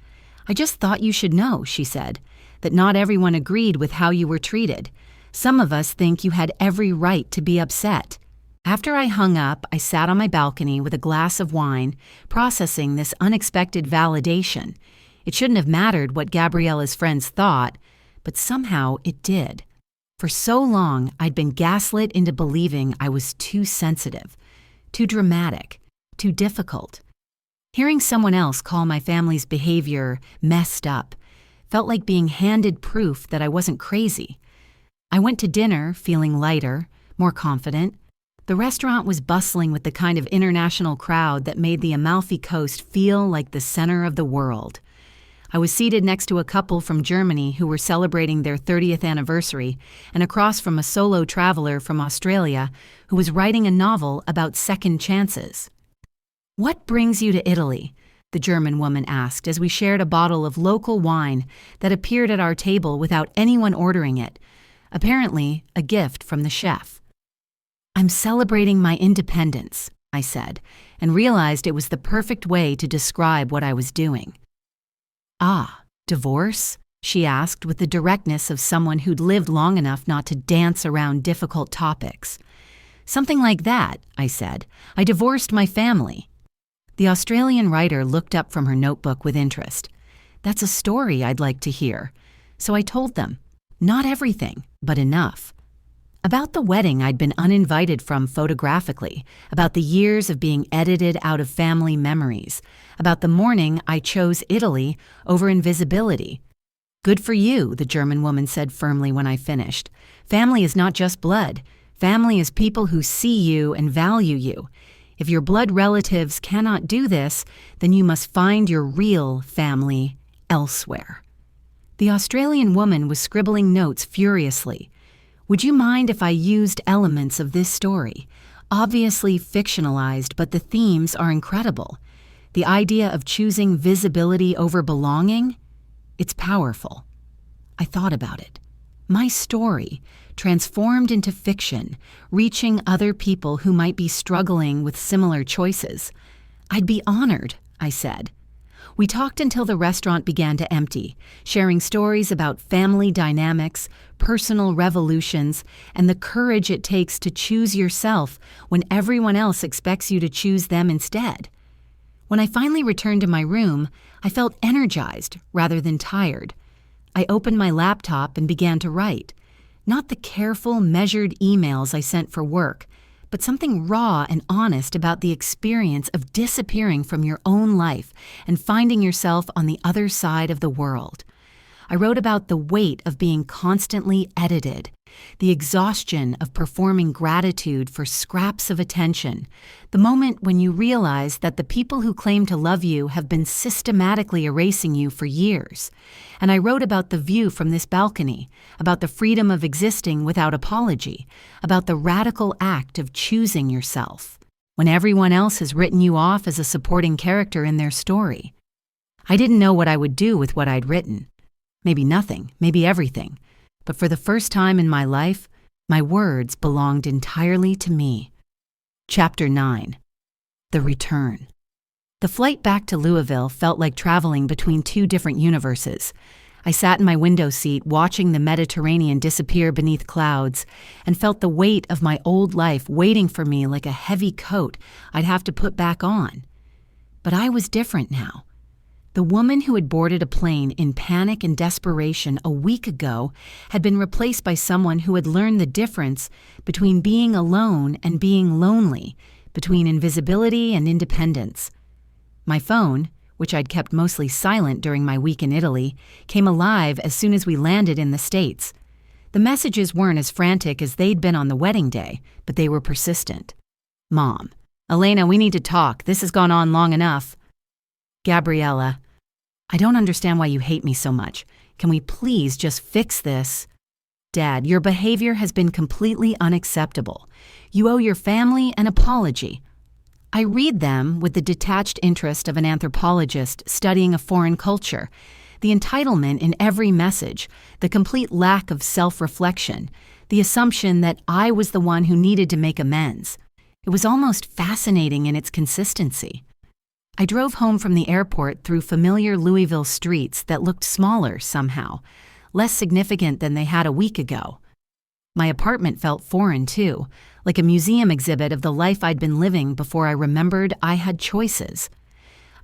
"I just thought you should know," she said, "that not everyone agreed with how you were treated. Some of us think you had every right to be upset." After I hung up, I sat on my balcony with a glass of wine, processing this unexpected validation. It shouldn't have mattered what Gabriella's friends thought, but somehow it did. For so long, I'd been gaslit into believing I was too sensitive, too dramatic, too difficult. Hearing someone else call my family's behavior messed up felt like being handed proof that I wasn't crazy. I went to dinner feeling lighter, more confident. The restaurant was bustling with the kind of international crowd that made the Amalfi Coast feel like the center of the world. I was seated next to a couple from Germany who were celebrating their 30th anniversary and across from a solo traveler from Australia who was writing a novel about second chances. "What brings you to Italy?" the German woman asked as we shared a bottle of local wine that appeared at our table without anyone ordering it, apparently a gift from the chef. "I'm celebrating my independence," I said, and realized it was the perfect way to describe what I was doing. "Ah, divorce?" she asked with the directness of someone who'd lived long enough not to dance around difficult topics. "Something like that," I said. "I divorced my family." The Australian writer looked up from her notebook with interest. "That's a story I'd like to hear." So I told them. Not everything, but enough. About the wedding I'd been uninvited from photographically, about the years of being edited out of family memories, about the morning I chose Italy over invisibility. Good for you, the German woman said firmly when I finished. Family is not just blood. Family is people who see you and value you. If your blood relatives cannot do this, then you must find your real family elsewhere. The Australian woman was scribbling notes furiously. Would you mind if I used elements of this story? Obviously fictionalized, but the themes are incredible. The idea of choosing visibility over belonging? It's powerful. I thought about it. My story, transformed into fiction, reaching other people who might be struggling with similar choices. I'd be honored, I said. We talked until the restaurant began to empty, sharing stories about family dynamics, personal revolutions, and the courage it takes to choose yourself when everyone else expects you to choose them instead. When I finally returned to my room, I felt energized rather than tired. I opened my laptop and began to write. Not the careful, measured emails I sent for work, but something raw and honest about the experience of disappearing from your own life and finding yourself on the other side of the world. I wrote about the weight of being constantly edited, the exhaustion of performing gratitude for scraps of attention, the moment when you realize that the people who claim to love you have been systematically erasing you for years. And I wrote about the view from this balcony, about the freedom of existing without apology, about the radical act of choosing yourself, when everyone else has written you off as a supporting character in their story. I didn't know what I would do with what I'd written. Maybe nothing, maybe everything. But for the first time in my life, my words belonged entirely to me. Chapter 9. The Return. The flight back to Louisville felt like traveling between two different universes. I sat in my window seat watching the Mediterranean disappear beneath clouds and felt the weight of my old life waiting for me like a heavy coat I'd have to put back on. But I was different now. The woman who had boarded a plane in panic and desperation a week ago had been replaced by someone who had learned the difference between being alone and being lonely, between invisibility and independence. My phone, which I'd kept mostly silent during my week in Italy, came alive as soon as we landed in the States. The messages weren't as frantic as they'd been on the wedding day, but they were persistent. Mom. Elena, we need to talk. This has gone on long enough. Gabriella. I don't understand why you hate me so much. Can we please just fix this? Dad, your behavior has been completely unacceptable. You owe your family an apology. I read them with the detached interest of an anthropologist studying a foreign culture. The entitlement in every message, the complete lack of self-reflection, the assumption that I was the one who needed to make amends. It was almost fascinating in its consistency. I drove home from the airport through familiar Louisville streets that looked smaller somehow, less significant than they had a week ago. My apartment felt foreign too, like a museum exhibit of the life I'd been living before I remembered I had choices.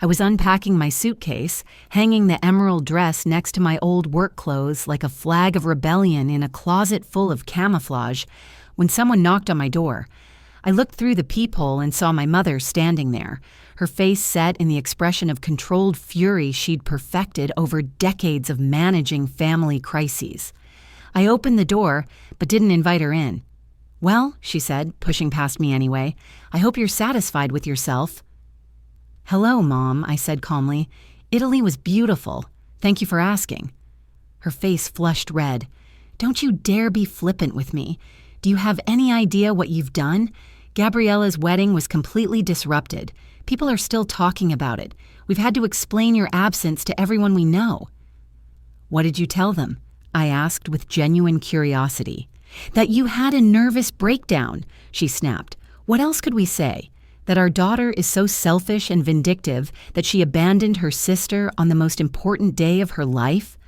I was unpacking my suitcase, hanging the emerald dress next to my old work clothes like a flag of rebellion in a closet full of camouflage, when someone knocked on my door. I looked through the peephole and saw my mother standing there, her face set in the expression of controlled fury she'd perfected over decades of managing family crises. I opened the door, but didn't invite her in. Well, she said, pushing past me anyway, I hope you're satisfied with yourself. Hello, Mom, I said calmly. Italy was beautiful. Thank you for asking. Her face flushed red. Don't you dare be flippant with me. Do you have any idea what you've done? Gabriella's wedding was completely disrupted. People are still talking about it. We've had to explain your absence to everyone we know. What did you tell them? I asked with genuine curiosity. That you had a nervous breakdown, she snapped. What else could we say? That our daughter is so selfish and vindictive that she abandoned her sister on the most important day of her life?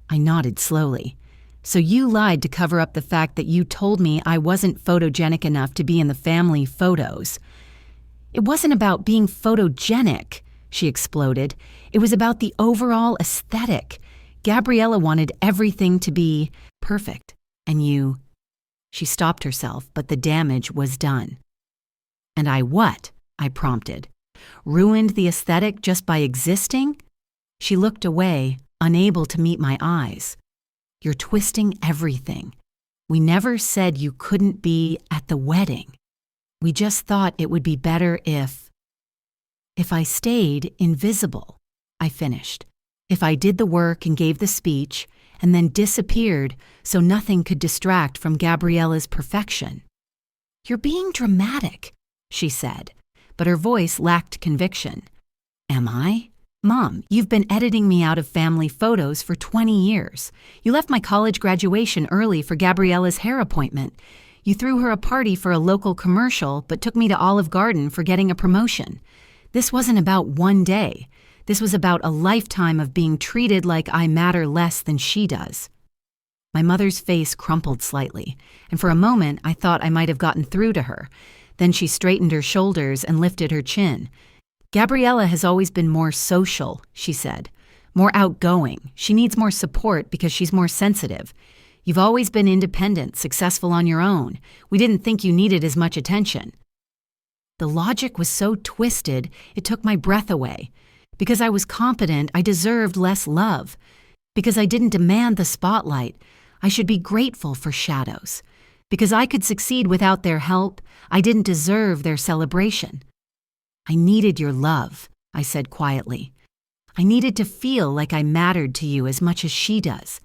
I nodded slowly. So you lied to cover up the fact that you told me I wasn't photogenic enough to be in the family photos. It wasn't about being photogenic, she exploded. It was about the overall aesthetic. Gabriella wanted everything to be perfect, and you... She stopped herself, but the damage was done. And I what? I prompted. Ruined the aesthetic just by existing? She looked away, unable to meet my eyes. You're twisting everything. We never said you couldn't be at the wedding. We just thought it would be better if I stayed invisible, I finished. If I did the work and gave the speech and then disappeared so nothing could distract from Gabriella's perfection. You're being dramatic, she said, but her voice lacked conviction. Am I? Mom, you've been editing me out of family photos for 20 years. You left my college graduation early for Gabriella's hair appointment. You threw her a party for a local commercial, but took me to Olive Garden for getting a promotion. This wasn't about one day. This was about a lifetime of being treated like I matter less than she does. My mother's face crumpled slightly, and for a moment I thought I might have gotten through to her. Then she straightened her shoulders and lifted her chin. Gabriella has always been more social, she said. More outgoing. She needs more support because she's more sensitive. You've always been independent, successful on your own. We didn't think you needed as much attention. The logic was so twisted, it took my breath away. Because I was competent, I deserved less love. Because I didn't demand the spotlight, I should be grateful for shadows. Because I could succeed without their help, I didn't deserve their celebration. I needed your love, I said quietly. I needed to feel like I mattered to you as much as she does.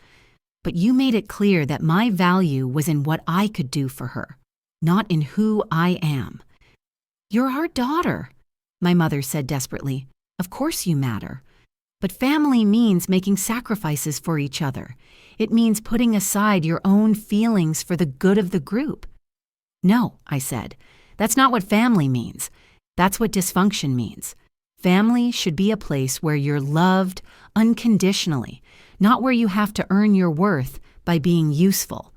But you made it clear that my value was in what I could do for her, not in who I am. You're our daughter, my mother said desperately. Of course you matter. But family means making sacrifices for each other. It means putting aside your own feelings for the good of the group. No, I said. That's not what family means. That's what dysfunction means. Family should be a place where you're loved unconditionally, not where you have to earn your worth by being useful.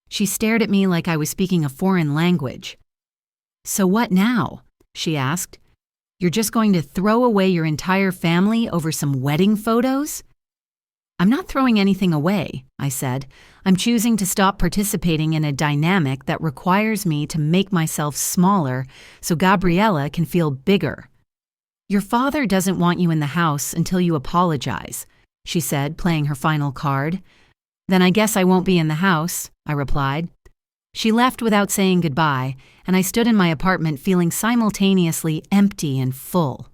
She stared at me like I was speaking a foreign language. So what now? She asked. You're just going to throw away your entire family over some wedding photos? I'm not throwing anything away, I said. I'm choosing to stop participating in a dynamic that requires me to make myself smaller so Gabriella can feel bigger. Your father doesn't want you in the house until you apologize, she said, playing her final card. Then I guess I won't be in the house, I replied. She left without saying goodbye, and I stood in my apartment feeling simultaneously empty and full.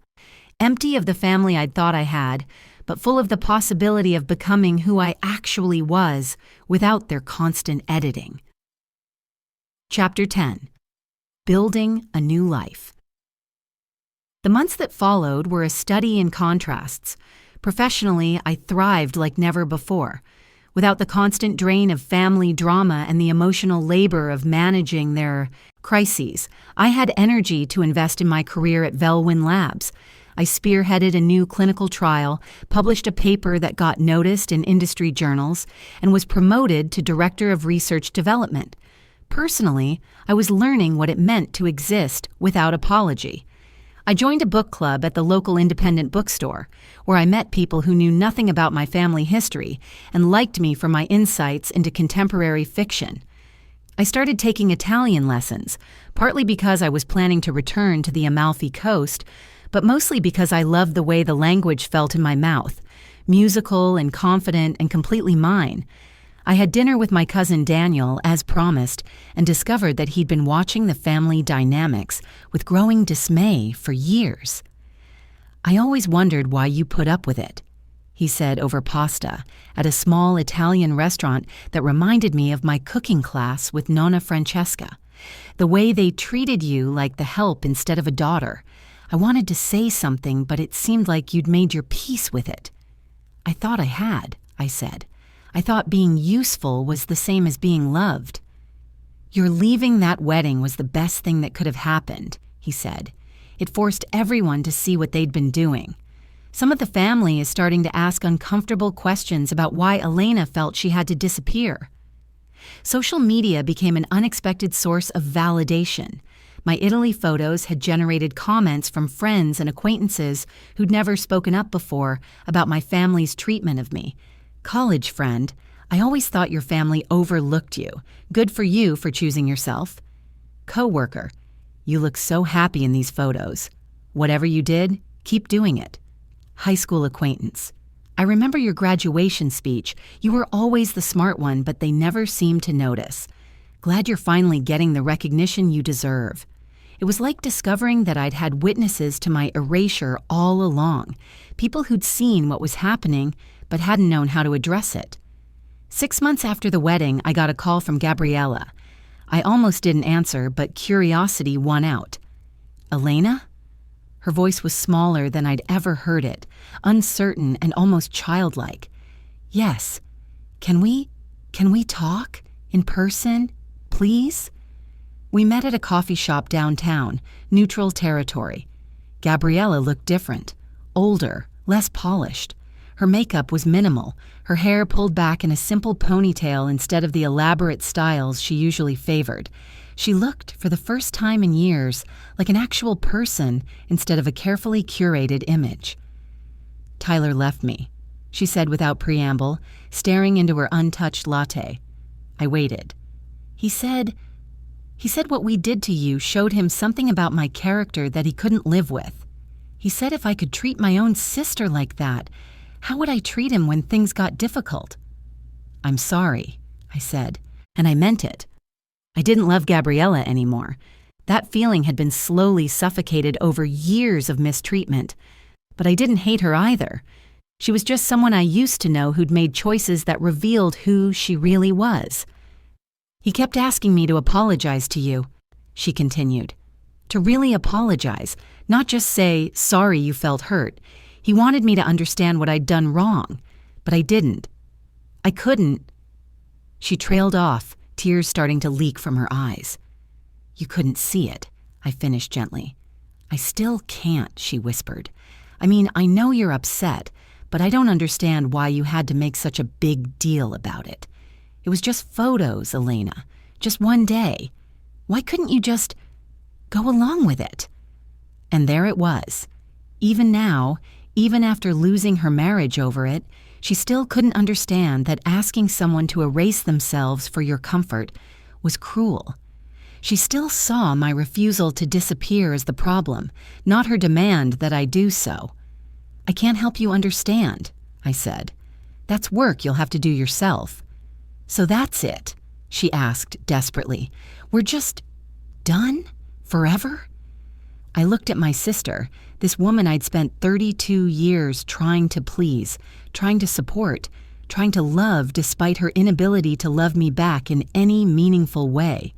Empty of the family I'd thought I had, but full of the possibility of becoming who I actually was without their constant editing. Chapter 10. Building a New Life. The months that followed were a study in contrasts. Professionally, I thrived like never before. Without the constant drain of family drama and the emotional labor of managing their crises, I had energy to invest in my career at Velwyn Labs. I spearheaded a new clinical trial, published a paper that got noticed in industry journals, and was promoted to Director of Research Development. Personally, I was learning what it meant to exist without apology. I joined a book club at the local independent bookstore, where I met people who knew nothing about my family history and liked me for my insights into contemporary fiction. I started taking Italian lessons, partly because I was planning to return to the Amalfi Coast, but mostly because I loved the way the language felt in my mouth, musical and confident and completely mine. I had dinner with my cousin Daniel, as promised, and discovered that he'd been watching the family dynamics with growing dismay for years. I always wondered why you put up with it, he said over pasta at a small Italian restaurant that reminded me of my cooking class with Nonna Francesca. The way they treated you like the help instead of a daughter. I wanted to say something, but it seemed like you'd made your peace with it. I thought I had, I said. I thought being useful was the same as being loved. Your leaving that wedding was the best thing that could have happened, he said. It forced everyone to see what they'd been doing. Some of the family is starting to ask uncomfortable questions about why Elena felt she had to disappear. Social media became an unexpected source of validation. My Italy photos had generated comments from friends and acquaintances who'd never spoken up before about my family's treatment of me. College friend, I always thought your family overlooked you. Good for you for choosing yourself. Coworker, you look so happy in these photos. Whatever you did, keep doing it. High school acquaintance, I remember your graduation speech. You were always the smart one, but they never seemed to notice. Glad you're finally getting the recognition you deserve." It was like discovering that I'd had witnesses to my erasure all along, people who'd seen what was happening but hadn't known how to address it. 6 months after the wedding, I got a call from Gabriella. I almost didn't answer, but curiosity won out. "Elena?" Her voice was smaller than I'd ever heard it, uncertain and almost childlike. "Yes. Can we talk? In person? Please?" We met at a coffee shop downtown, neutral territory. Gabriella looked different, older, less polished. Her makeup was minimal, her hair pulled back in a simple ponytail instead of the elaborate styles she usually favored. She looked, for the first time in years, like an actual person instead of a carefully curated image. "Tyler left me," she said without preamble, staring into her untouched latte. I waited. He said what we did to you showed him something about my character that he couldn't live with. He said if I could treat my own sister like that, how would I treat him when things got difficult? "I'm sorry," I said, and I meant it. I didn't love Gabriella anymore. That feeling had been slowly suffocated over years of mistreatment. But I didn't hate her either. She was just someone I used to know who'd made choices that revealed who she really was. "He kept asking me to apologize to you," she continued. "To really apologize, not just say, 'Sorry you felt hurt.' He wanted me to understand what I'd done wrong, but I didn't. I couldn't." She trailed off, tears starting to leak from her eyes. "You couldn't see it," I finished gently. "I still can't," she whispered. "I mean, I know you're upset, but I don't understand why you had to make such a big deal about it. It was just photos, Elena. Just one day. Why couldn't you just go along with it?" And there it was. Even now, even after losing her marriage over it, she still couldn't understand that asking someone to erase themselves for your comfort was cruel. She still saw my refusal to disappear as the problem, not her demand that I do so. "I can't help you understand," I said. "That's work you'll have to do yourself." "So that's it?" she asked desperately. "We're just done? Forever?" I looked at my sister, this woman I'd spent 32 years trying to please, trying to support, trying to love despite her inability to love me back in any meaningful way.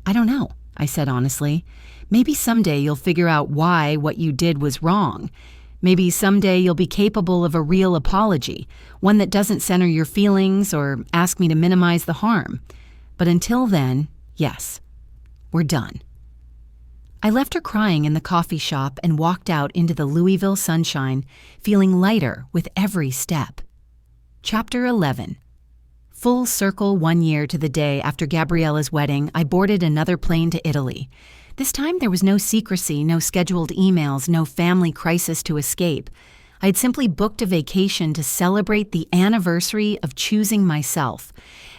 "I don't know," I said honestly. "Maybe someday you'll figure out why what you did was wrong. Maybe someday you'll be capable of a real apology, one that doesn't center your feelings or ask me to minimize the harm. But until then, yes, we're done." I left her crying in the coffee shop and walked out into the Louisville sunshine, feeling lighter with every step. Chapter 11. Full circle 1 year to the day after Gabriella's wedding, I boarded another plane to Italy. This time there was no secrecy, no scheduled emails, no family crisis to escape. I had simply booked a vacation to celebrate the anniversary of choosing myself,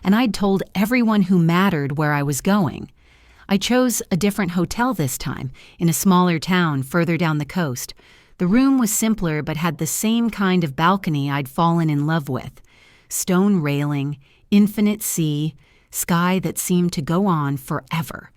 and I'd told everyone who mattered where I was going. I chose a different hotel this time, in a smaller town further down the coast. The room was simpler but had the same kind of balcony I'd fallen in love with. Stone railing, infinite sea, sky that seemed to go on forever.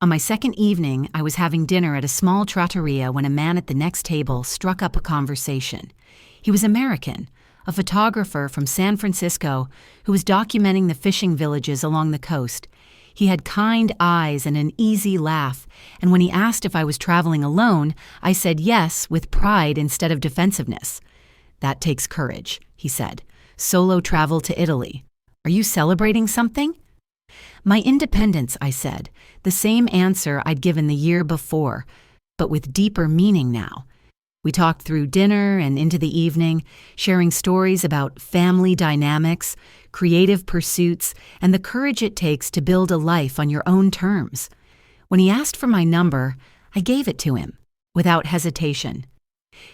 On my second evening, I was having dinner at a small trattoria when a man at the next table struck up a conversation. He was American, a photographer from San Francisco who was documenting the fishing villages along the coast. He had kind eyes and an easy laugh, and when he asked if I was traveling alone, I said yes with pride instead of defensiveness. "That takes courage," he said. "Solo travel to Italy. Are you celebrating something?" "My independence," I said, the same answer I'd given the year before, but with deeper meaning now. We talked through dinner and into the evening, sharing stories about family dynamics, creative pursuits, and the courage it takes to build a life on your own terms. When he asked for my number, I gave it to him, without hesitation.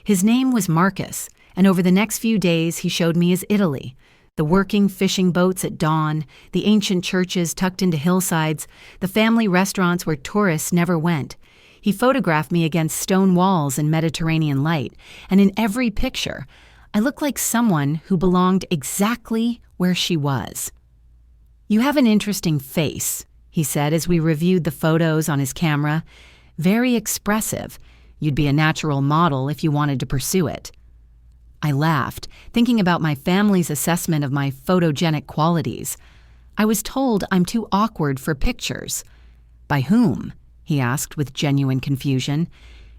His name was Marcus, and over the next few days he showed me his Italy, the working fishing boats at dawn, the ancient churches tucked into hillsides, the family restaurants where tourists never went. He photographed me against stone walls in Mediterranean light, and in every picture, I looked like someone who belonged exactly where she was. "You have an interesting face," he said as we reviewed the photos on his camera. "Very expressive. You'd be a natural model if you wanted to pursue it." I laughed, thinking about my family's assessment of my photogenic qualities. I was told I'm too awkward for pictures. "By whom?" he asked with genuine confusion.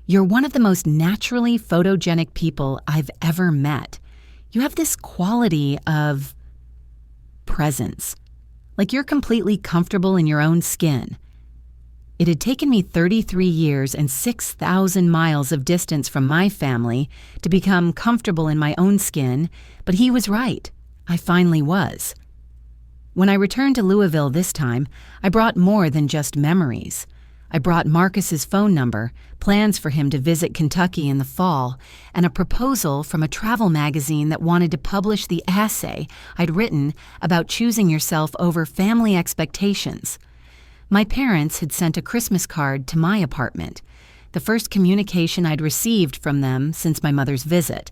"You're one of the most naturally photogenic people I've ever met. You have this quality of presence, like you're completely comfortable in your own skin." It had taken me 33 years and 6,000 miles of distance from my family to become comfortable in my own skin, but he was right. I finally was. When I returned to Louisville this time, I brought more than just memories. I brought Marcus's phone number, plans for him to visit Kentucky in the fall, and a proposal from a travel magazine that wanted to publish the essay I'd written about choosing yourself over family expectations. My parents had sent a Christmas card to my apartment, the first communication I'd received from them since my mother's visit.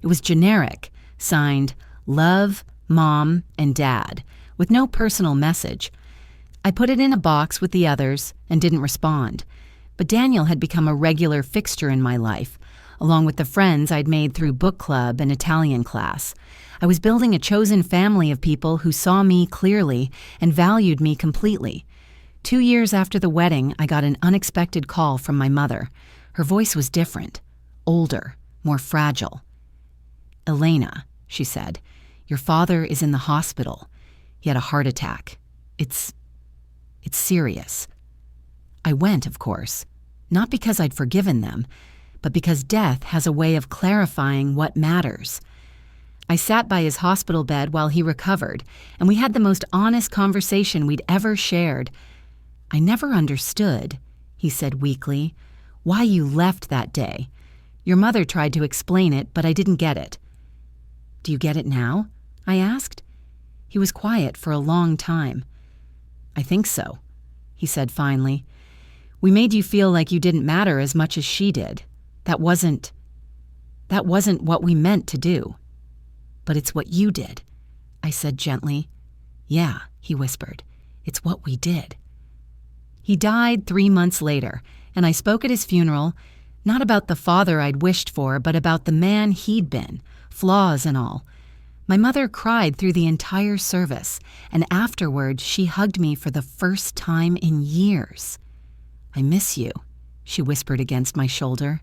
It was generic, signed, "Love, Mom, and Dad," with no personal message. I put it in a box with the others and didn't respond. But Daniel had become a regular fixture in my life, along with the friends I'd made through book club and Italian class. I was building a chosen family of people who saw me clearly and valued me completely. 2 years after the wedding, I got an unexpected call from my mother. Her voice was different, older, more fragile. "Elena," she said, "your father is in the hospital. He had a heart attack. It's serious." I went, of course, not because I'd forgiven them, but because death has a way of clarifying what matters. I sat by his hospital bed while he recovered, and we had the most honest conversation we'd ever shared. "I never understood," he said weakly, "why you left that day. Your mother tried to explain it, but I didn't get it." "Do you get it now?" I asked. He was quiet for a long time. "I think so," he said finally. "We made you feel like you didn't matter as much as she did. That wasn't what we meant to do." "But it's what you did," I said gently. "Yeah," he whispered, "it's what we did." He died 3 months later, and I spoke at his funeral, not about the father I'd wished for, but about the man he'd been, flaws and all. My mother cried through the entire service, and afterward she hugged me for the first time in years. "I miss you," she whispered against my shoulder.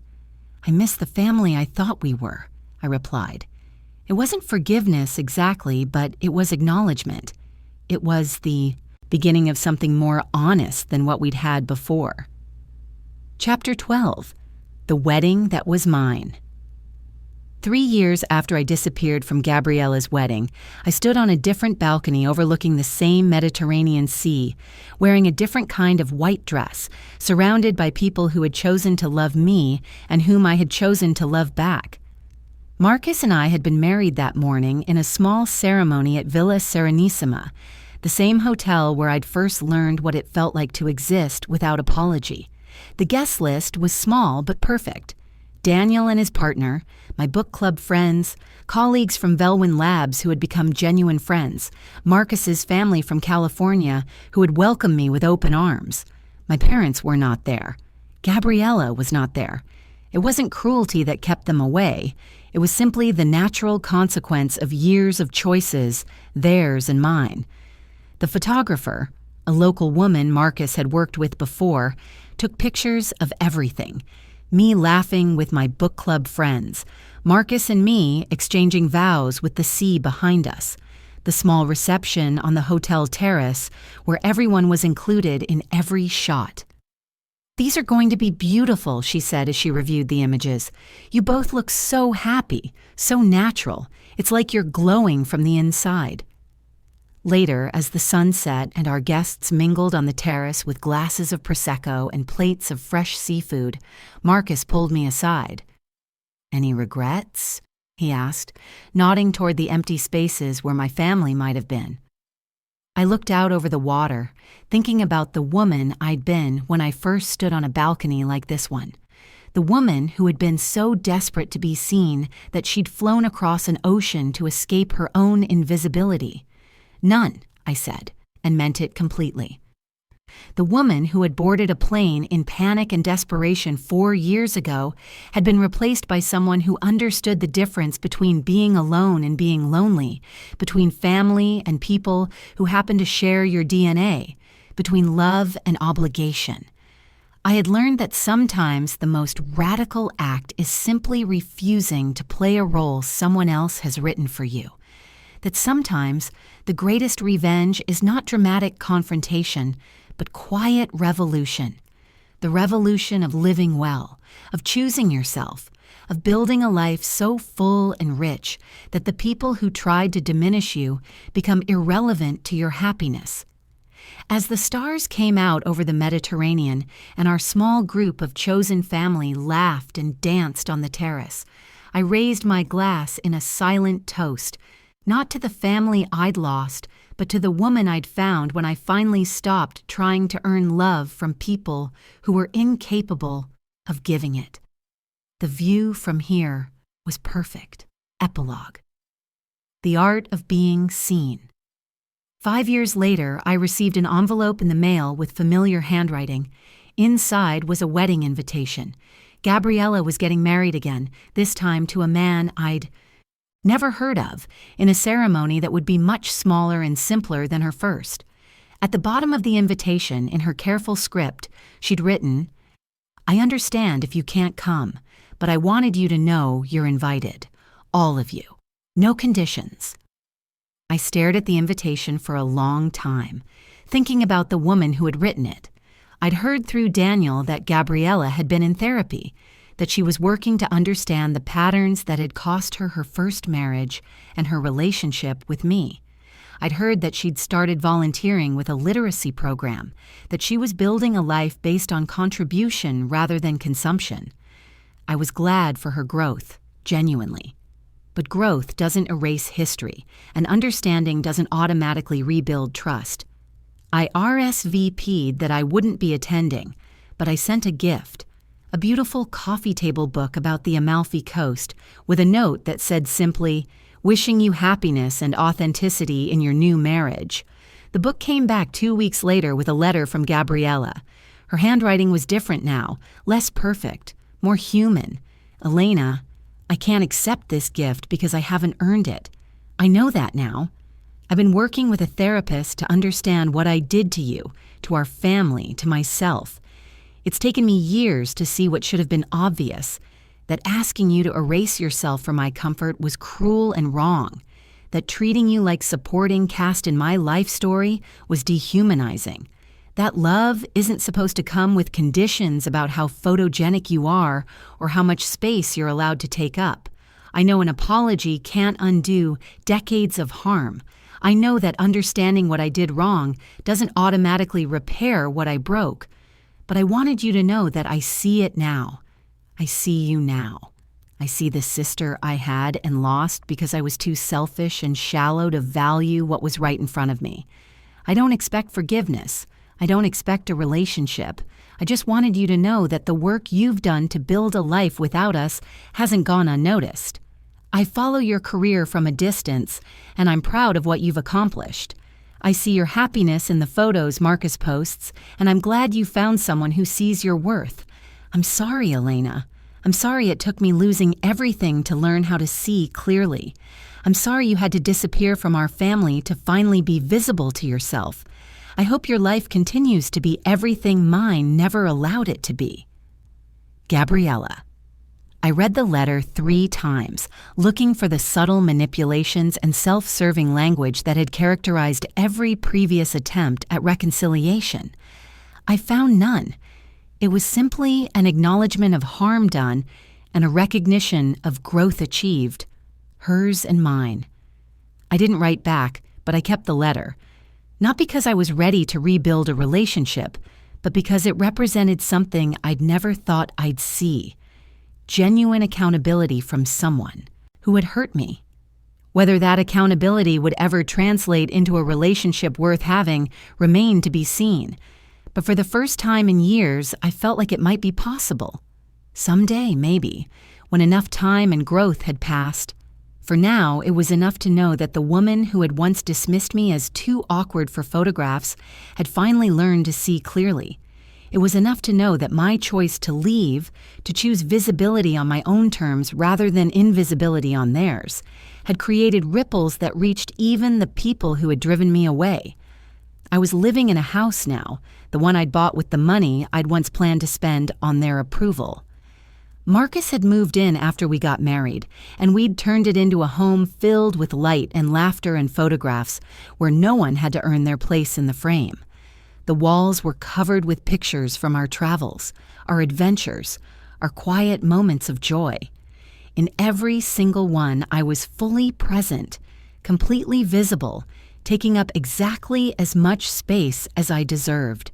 "I miss the family I thought we were," I replied. It wasn't forgiveness exactly, but it was acknowledgement. It was the beginning of something more honest than what we'd had before. Chapter 12. The Wedding That Was Mine. 3 years after I disappeared from Gabriella's wedding, I stood on a different balcony overlooking the same Mediterranean Sea, wearing a different kind of white dress, surrounded by people who had chosen to love me and whom I had chosen to love back. Marcus and I had been married that morning in a small ceremony at Villa Serenissima, the same hotel where I'd first learned what it felt like to exist without apology. The guest list was small but perfect. Daniel and his partner, my book club friends, colleagues from Velwyn Labs who had become genuine friends, Marcus's family from California who had welcomed me with open arms. My parents were not there. Gabriella was not there. It wasn't cruelty that kept them away. It was simply the natural consequence of years of choices, theirs and mine. The photographer, a local woman Marcus had worked with before, took pictures of everything. Me laughing with my book club friends, Marcus and me exchanging vows with the sea behind us, the small reception on the hotel terrace where everyone was included in every shot. "These are going to be beautiful," she said as she reviewed the images. "You both look so happy, so natural. It's like you're glowing from the inside." Later, as the sun set and our guests mingled on the terrace with glasses of Prosecco and plates of fresh seafood, Marcus pulled me aside. "Any regrets?" he asked, nodding toward the empty spaces where my family might have been. I looked out over the water, thinking about the woman I'd been when I first stood on a balcony like this one. The woman who had been so desperate to be seen that she'd flown across an ocean to escape her own invisibility. None, I said, and meant it completely. The woman who had boarded a plane in panic and desperation 4 years ago had been replaced by someone who understood the difference between being alone and being lonely, between family and people who happen to share your DNA, between love and obligation. I had learned that sometimes the most radical act is simply refusing to play a role someone else has written for you. That sometimes the greatest revenge is not dramatic confrontation, but quiet revolution. The revolution of living well, of choosing yourself, of building a life so full and rich that the people who tried to diminish you become irrelevant to your happiness. As the stars came out over the Mediterranean and our small group of chosen family laughed and danced on the terrace, I raised my glass in a silent toast, not to the family I'd lost, but to the woman I'd found when I finally stopped trying to earn love from people who were incapable of giving it. The view from here was perfect. Epilogue. The art of being seen. 5 years later, I received an envelope in the mail with familiar handwriting. Inside was a wedding invitation. Gabriella was getting married again, this time to a man I'd never heard of, in a ceremony that would be much smaller and simpler than her first. At the bottom of the invitation, in her careful script, she'd written, "I understand if you can't come, but I wanted you to know you're invited. All of you. No conditions." I stared at the invitation for a long time, thinking about the woman who had written it. I'd heard through Daniel that Gabriella had been in therapy, that she was working to understand the patterns that had cost her her first marriage and her relationship with me. I'd heard that she'd started volunteering with a literacy program, that she was building a life based on contribution rather than consumption. I was glad for her growth, genuinely. But growth doesn't erase history, and understanding doesn't automatically rebuild trust. I RSVP'd that I wouldn't be attending, but I sent a gift. A beautiful coffee table book about the Amalfi Coast with a note that said simply, "Wishing you happiness and authenticity in your new marriage." The book came back 2 weeks later with a letter from Gabriella. Her handwriting was different now, less perfect, more human. "Elena, I can't accept this gift because I haven't earned it. I know that now. I've been working with a therapist to understand what I did to you, to our family, to myself. It's taken me years to see what should have been obvious, that asking you to erase yourself for my comfort was cruel and wrong, that treating you like supporting cast in my life story was dehumanizing, that love isn't supposed to come with conditions about how photogenic you are or how much space you're allowed to take up. I know an apology can't undo decades of harm. I know that understanding what I did wrong doesn't automatically repair what I broke. But I wanted you to know that I see it now. I see you now. I see the sister I had and lost because I was too selfish and shallow to value what was right in front of me. I don't expect forgiveness. I don't expect a relationship. I just wanted you to know that the work you've done to build a life without us hasn't gone unnoticed. I follow your career from a distance, and I'm proud of what you've accomplished. I see your happiness in the photos Marcus posts, and I'm glad you found someone who sees your worth. I'm sorry, Elena. I'm sorry it took me losing everything to learn how to see clearly. I'm sorry you had to disappear from our family to finally be visible to yourself. I hope your life continues to be everything mine never allowed it to be. Gabriella. I read the letter 3 times, looking for the subtle manipulations and self-serving language that had characterized every previous attempt at reconciliation. I found none. It was simply an acknowledgement of harm done and a recognition of growth achieved, hers and mine. I didn't write back, but I kept the letter. Not because I was ready to rebuild a relationship, but because it represented something I'd never thought I'd see. Genuine accountability from someone who had hurt me. Whether that accountability would ever translate into a relationship worth having remained to be seen. But for the first time in years, I felt like it might be possible. Someday, maybe, when enough time and growth had passed. For now, it was enough to know that the woman who had once dismissed me as too awkward for photographs had finally learned to see clearly. It was enough to know that my choice to leave, to choose visibility on my own terms rather than invisibility on theirs, had created ripples that reached even the people who had driven me away. I was living in a house now, the one I'd bought with the money I'd once planned to spend on their approval. Marcus had moved in after we got married, and we'd turned it into a home filled with light and laughter and photographs where no one had to earn their place in the frame. The walls were covered with pictures from our travels, our adventures, our quiet moments of joy. In every single one, I was fully present, completely visible, taking up exactly as much space as I deserved.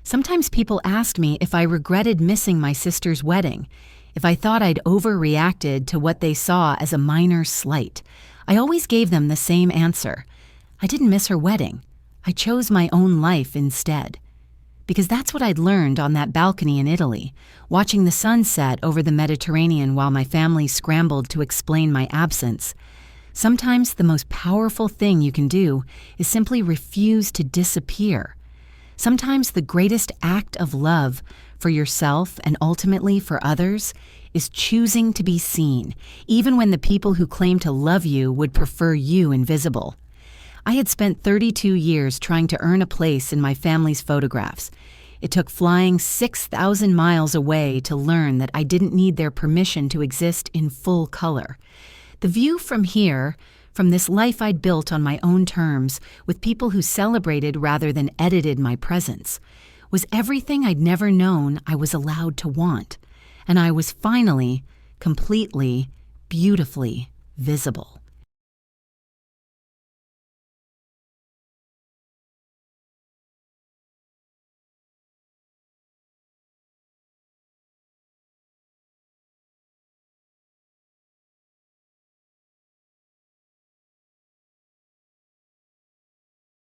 Sometimes people asked me if I regretted missing my sister's wedding, if I thought I'd overreacted to what they saw as a minor slight. I always gave them the same answer. I didn't miss her wedding. I chose my own life instead. Because that's what I'd learned on that balcony in Italy, watching the sun set over the Mediterranean while my family scrambled to explain my absence. Sometimes the most powerful thing you can do is simply refuse to disappear. Sometimes the greatest act of love for yourself and ultimately for others is choosing to be seen, even when the people who claim to love you would prefer you invisible. I had spent 32 years trying to earn a place in my family's photographs. It took flying 6,000 miles away to learn that I didn't need their permission to exist in full color. The view from here, from this life I'd built on my own terms, with people who celebrated rather than edited my presence, was everything I'd never known I was allowed to want. And I was finally, completely, beautifully visible.